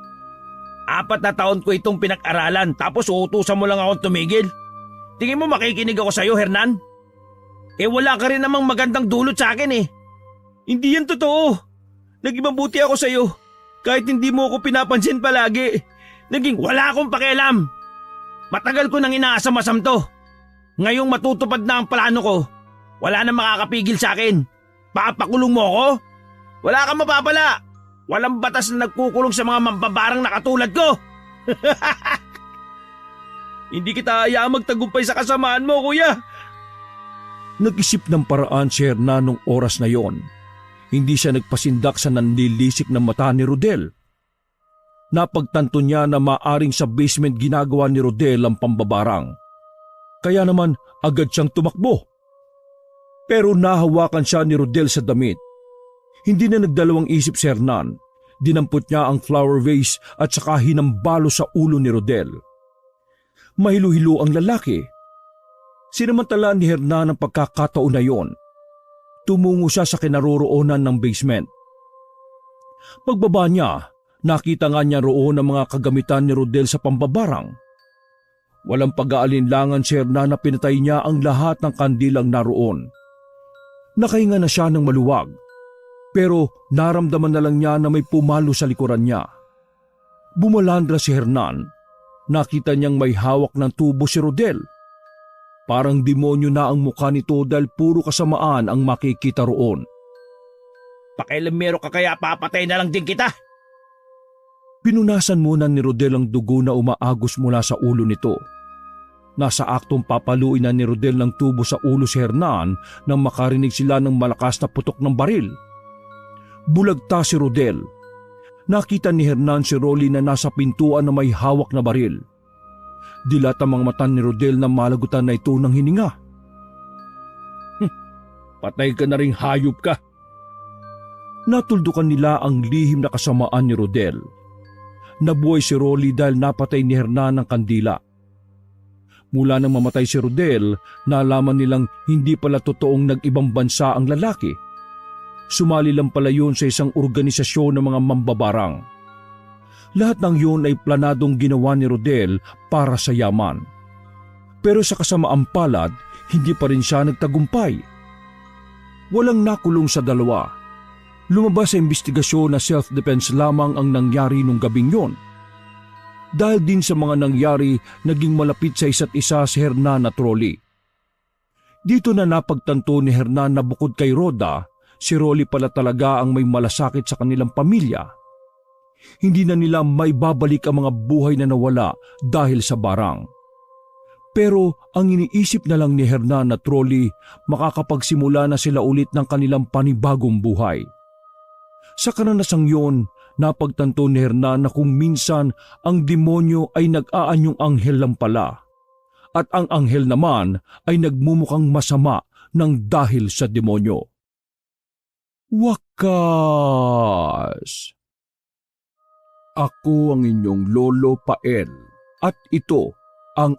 4 na taon ko itong pinag-aralan tapos uutusan mo lang akong tumigil. Tingin mo makikinig ako sa'yo, Hernan? Wala ka rin namang magandang dulot sa akin eh. Hindi yan totoo. Naging mabuti ako sa'yo. Kahit hindi mo ako pinapansin palagi. Naging wala akong pakialam. Matagal ko nang inaasam-asam to. Ngayong matutupad na ang plano ko, wala na makakapigil sa akin. Papakulong mo ako? Wala kang mapapala. Walang batas na nagkukulong sa mga mambabarang na katulad ko. Hindi kita hayaan magtagumpay sa kasamaan mo, kuya. Nag-isip ng paraan si Hernan nung oras na yon. Hindi siya nagpasindak sa nanlilisik na mata ni Rodel. Napagtanto niya na maaring sa basement ginagawa ni Rodel ang pambabarang. Kaya naman agad siyang tumakbo. Pero nahawakan siya ni Rodel sa damit. Hindi na nagdalawang isip si Hernan. Dinampot niya ang flower vase at saka hinambalo sa ulo ni Rodel. Mahilo-hilo ang lalaki. Sinamantala ni Hernan ang pagkakataon na yon. Tumungo siya sa kinaroroonan ng basement. Pagbaba niya, nakita nga niya roon ang mga kagamitan ni Rodel sa pambabarang. Walang pag-aalinlangan si Hernan na pinatay niya ang lahat ng kandilang naroon. Nakahinga na siya ng maluwag, pero naramdaman na lang niya na may pumalo sa likuran niya. Bumalandra si Hernan. Nakita niyang may hawak ng tubo si Rodel. Parang demonyo na ang mukha nito dahil puro kasamaan ang makikita roon. Pakialamero ka kaya papatay na lang din kita. Pinunasan muna ni Rodel ang dugo na umaagos mula sa ulo nito. Nasa aktong papaluin na ni Rodel ng tubo sa ulo si Hernan nang makarinig sila ng malakas na putok ng baril. Bulagta si Rodel. Nakita ni Hernan si Rolly na nasa pintuan na may hawak na baril. Dilat ang mga mata ni Rodel na malagutan na ito ng hininga. Patay ka na ring hayop ka. Natuldukan nila ang lihim na kasamaan ni Rodel. Nabuhay si Rolly dahil napatay ni Hernan ng kandila. Mula nang mamatay si Rodel, nalaman nilang hindi pala totoong nag-ibang bansa ang lalaki. Sumali lang pala yun sa isang organisasyon ng mga mambabarang. Lahat ng yun ay planadong ginawa ni Rodel para sa yaman. Pero sa kasamaang palad, hindi pa rin siya nagtagumpay. Walang nakulong sa dalawa. Lumabas sa investigasyon na self-defense lamang ang nangyari nung gabing yon. Dahil din sa mga nangyari, naging malapit sa isa't isa si Hernan at Rolly. Dito na napagtanto ni Hernan na bukod kay Roda, si Rolly pala talaga ang may malasakit sa kanilang pamilya. Hindi na nila maibabalik ang mga buhay na nawala dahil sa barang. Pero ang iniisip na lang ni Hernan at Rolly, makakapagsimula na sila ulit ng kanilang panibagong buhay. Sa karanasang yon, napagtanto ni Hernan na kung minsan ang demonyo ay nag-aanyong anghel lang pala. At ang anghel naman ay nagmumukhang masama ng dahil sa demonyo. Wakas! Ako ang inyong Lolo Pael at ito ang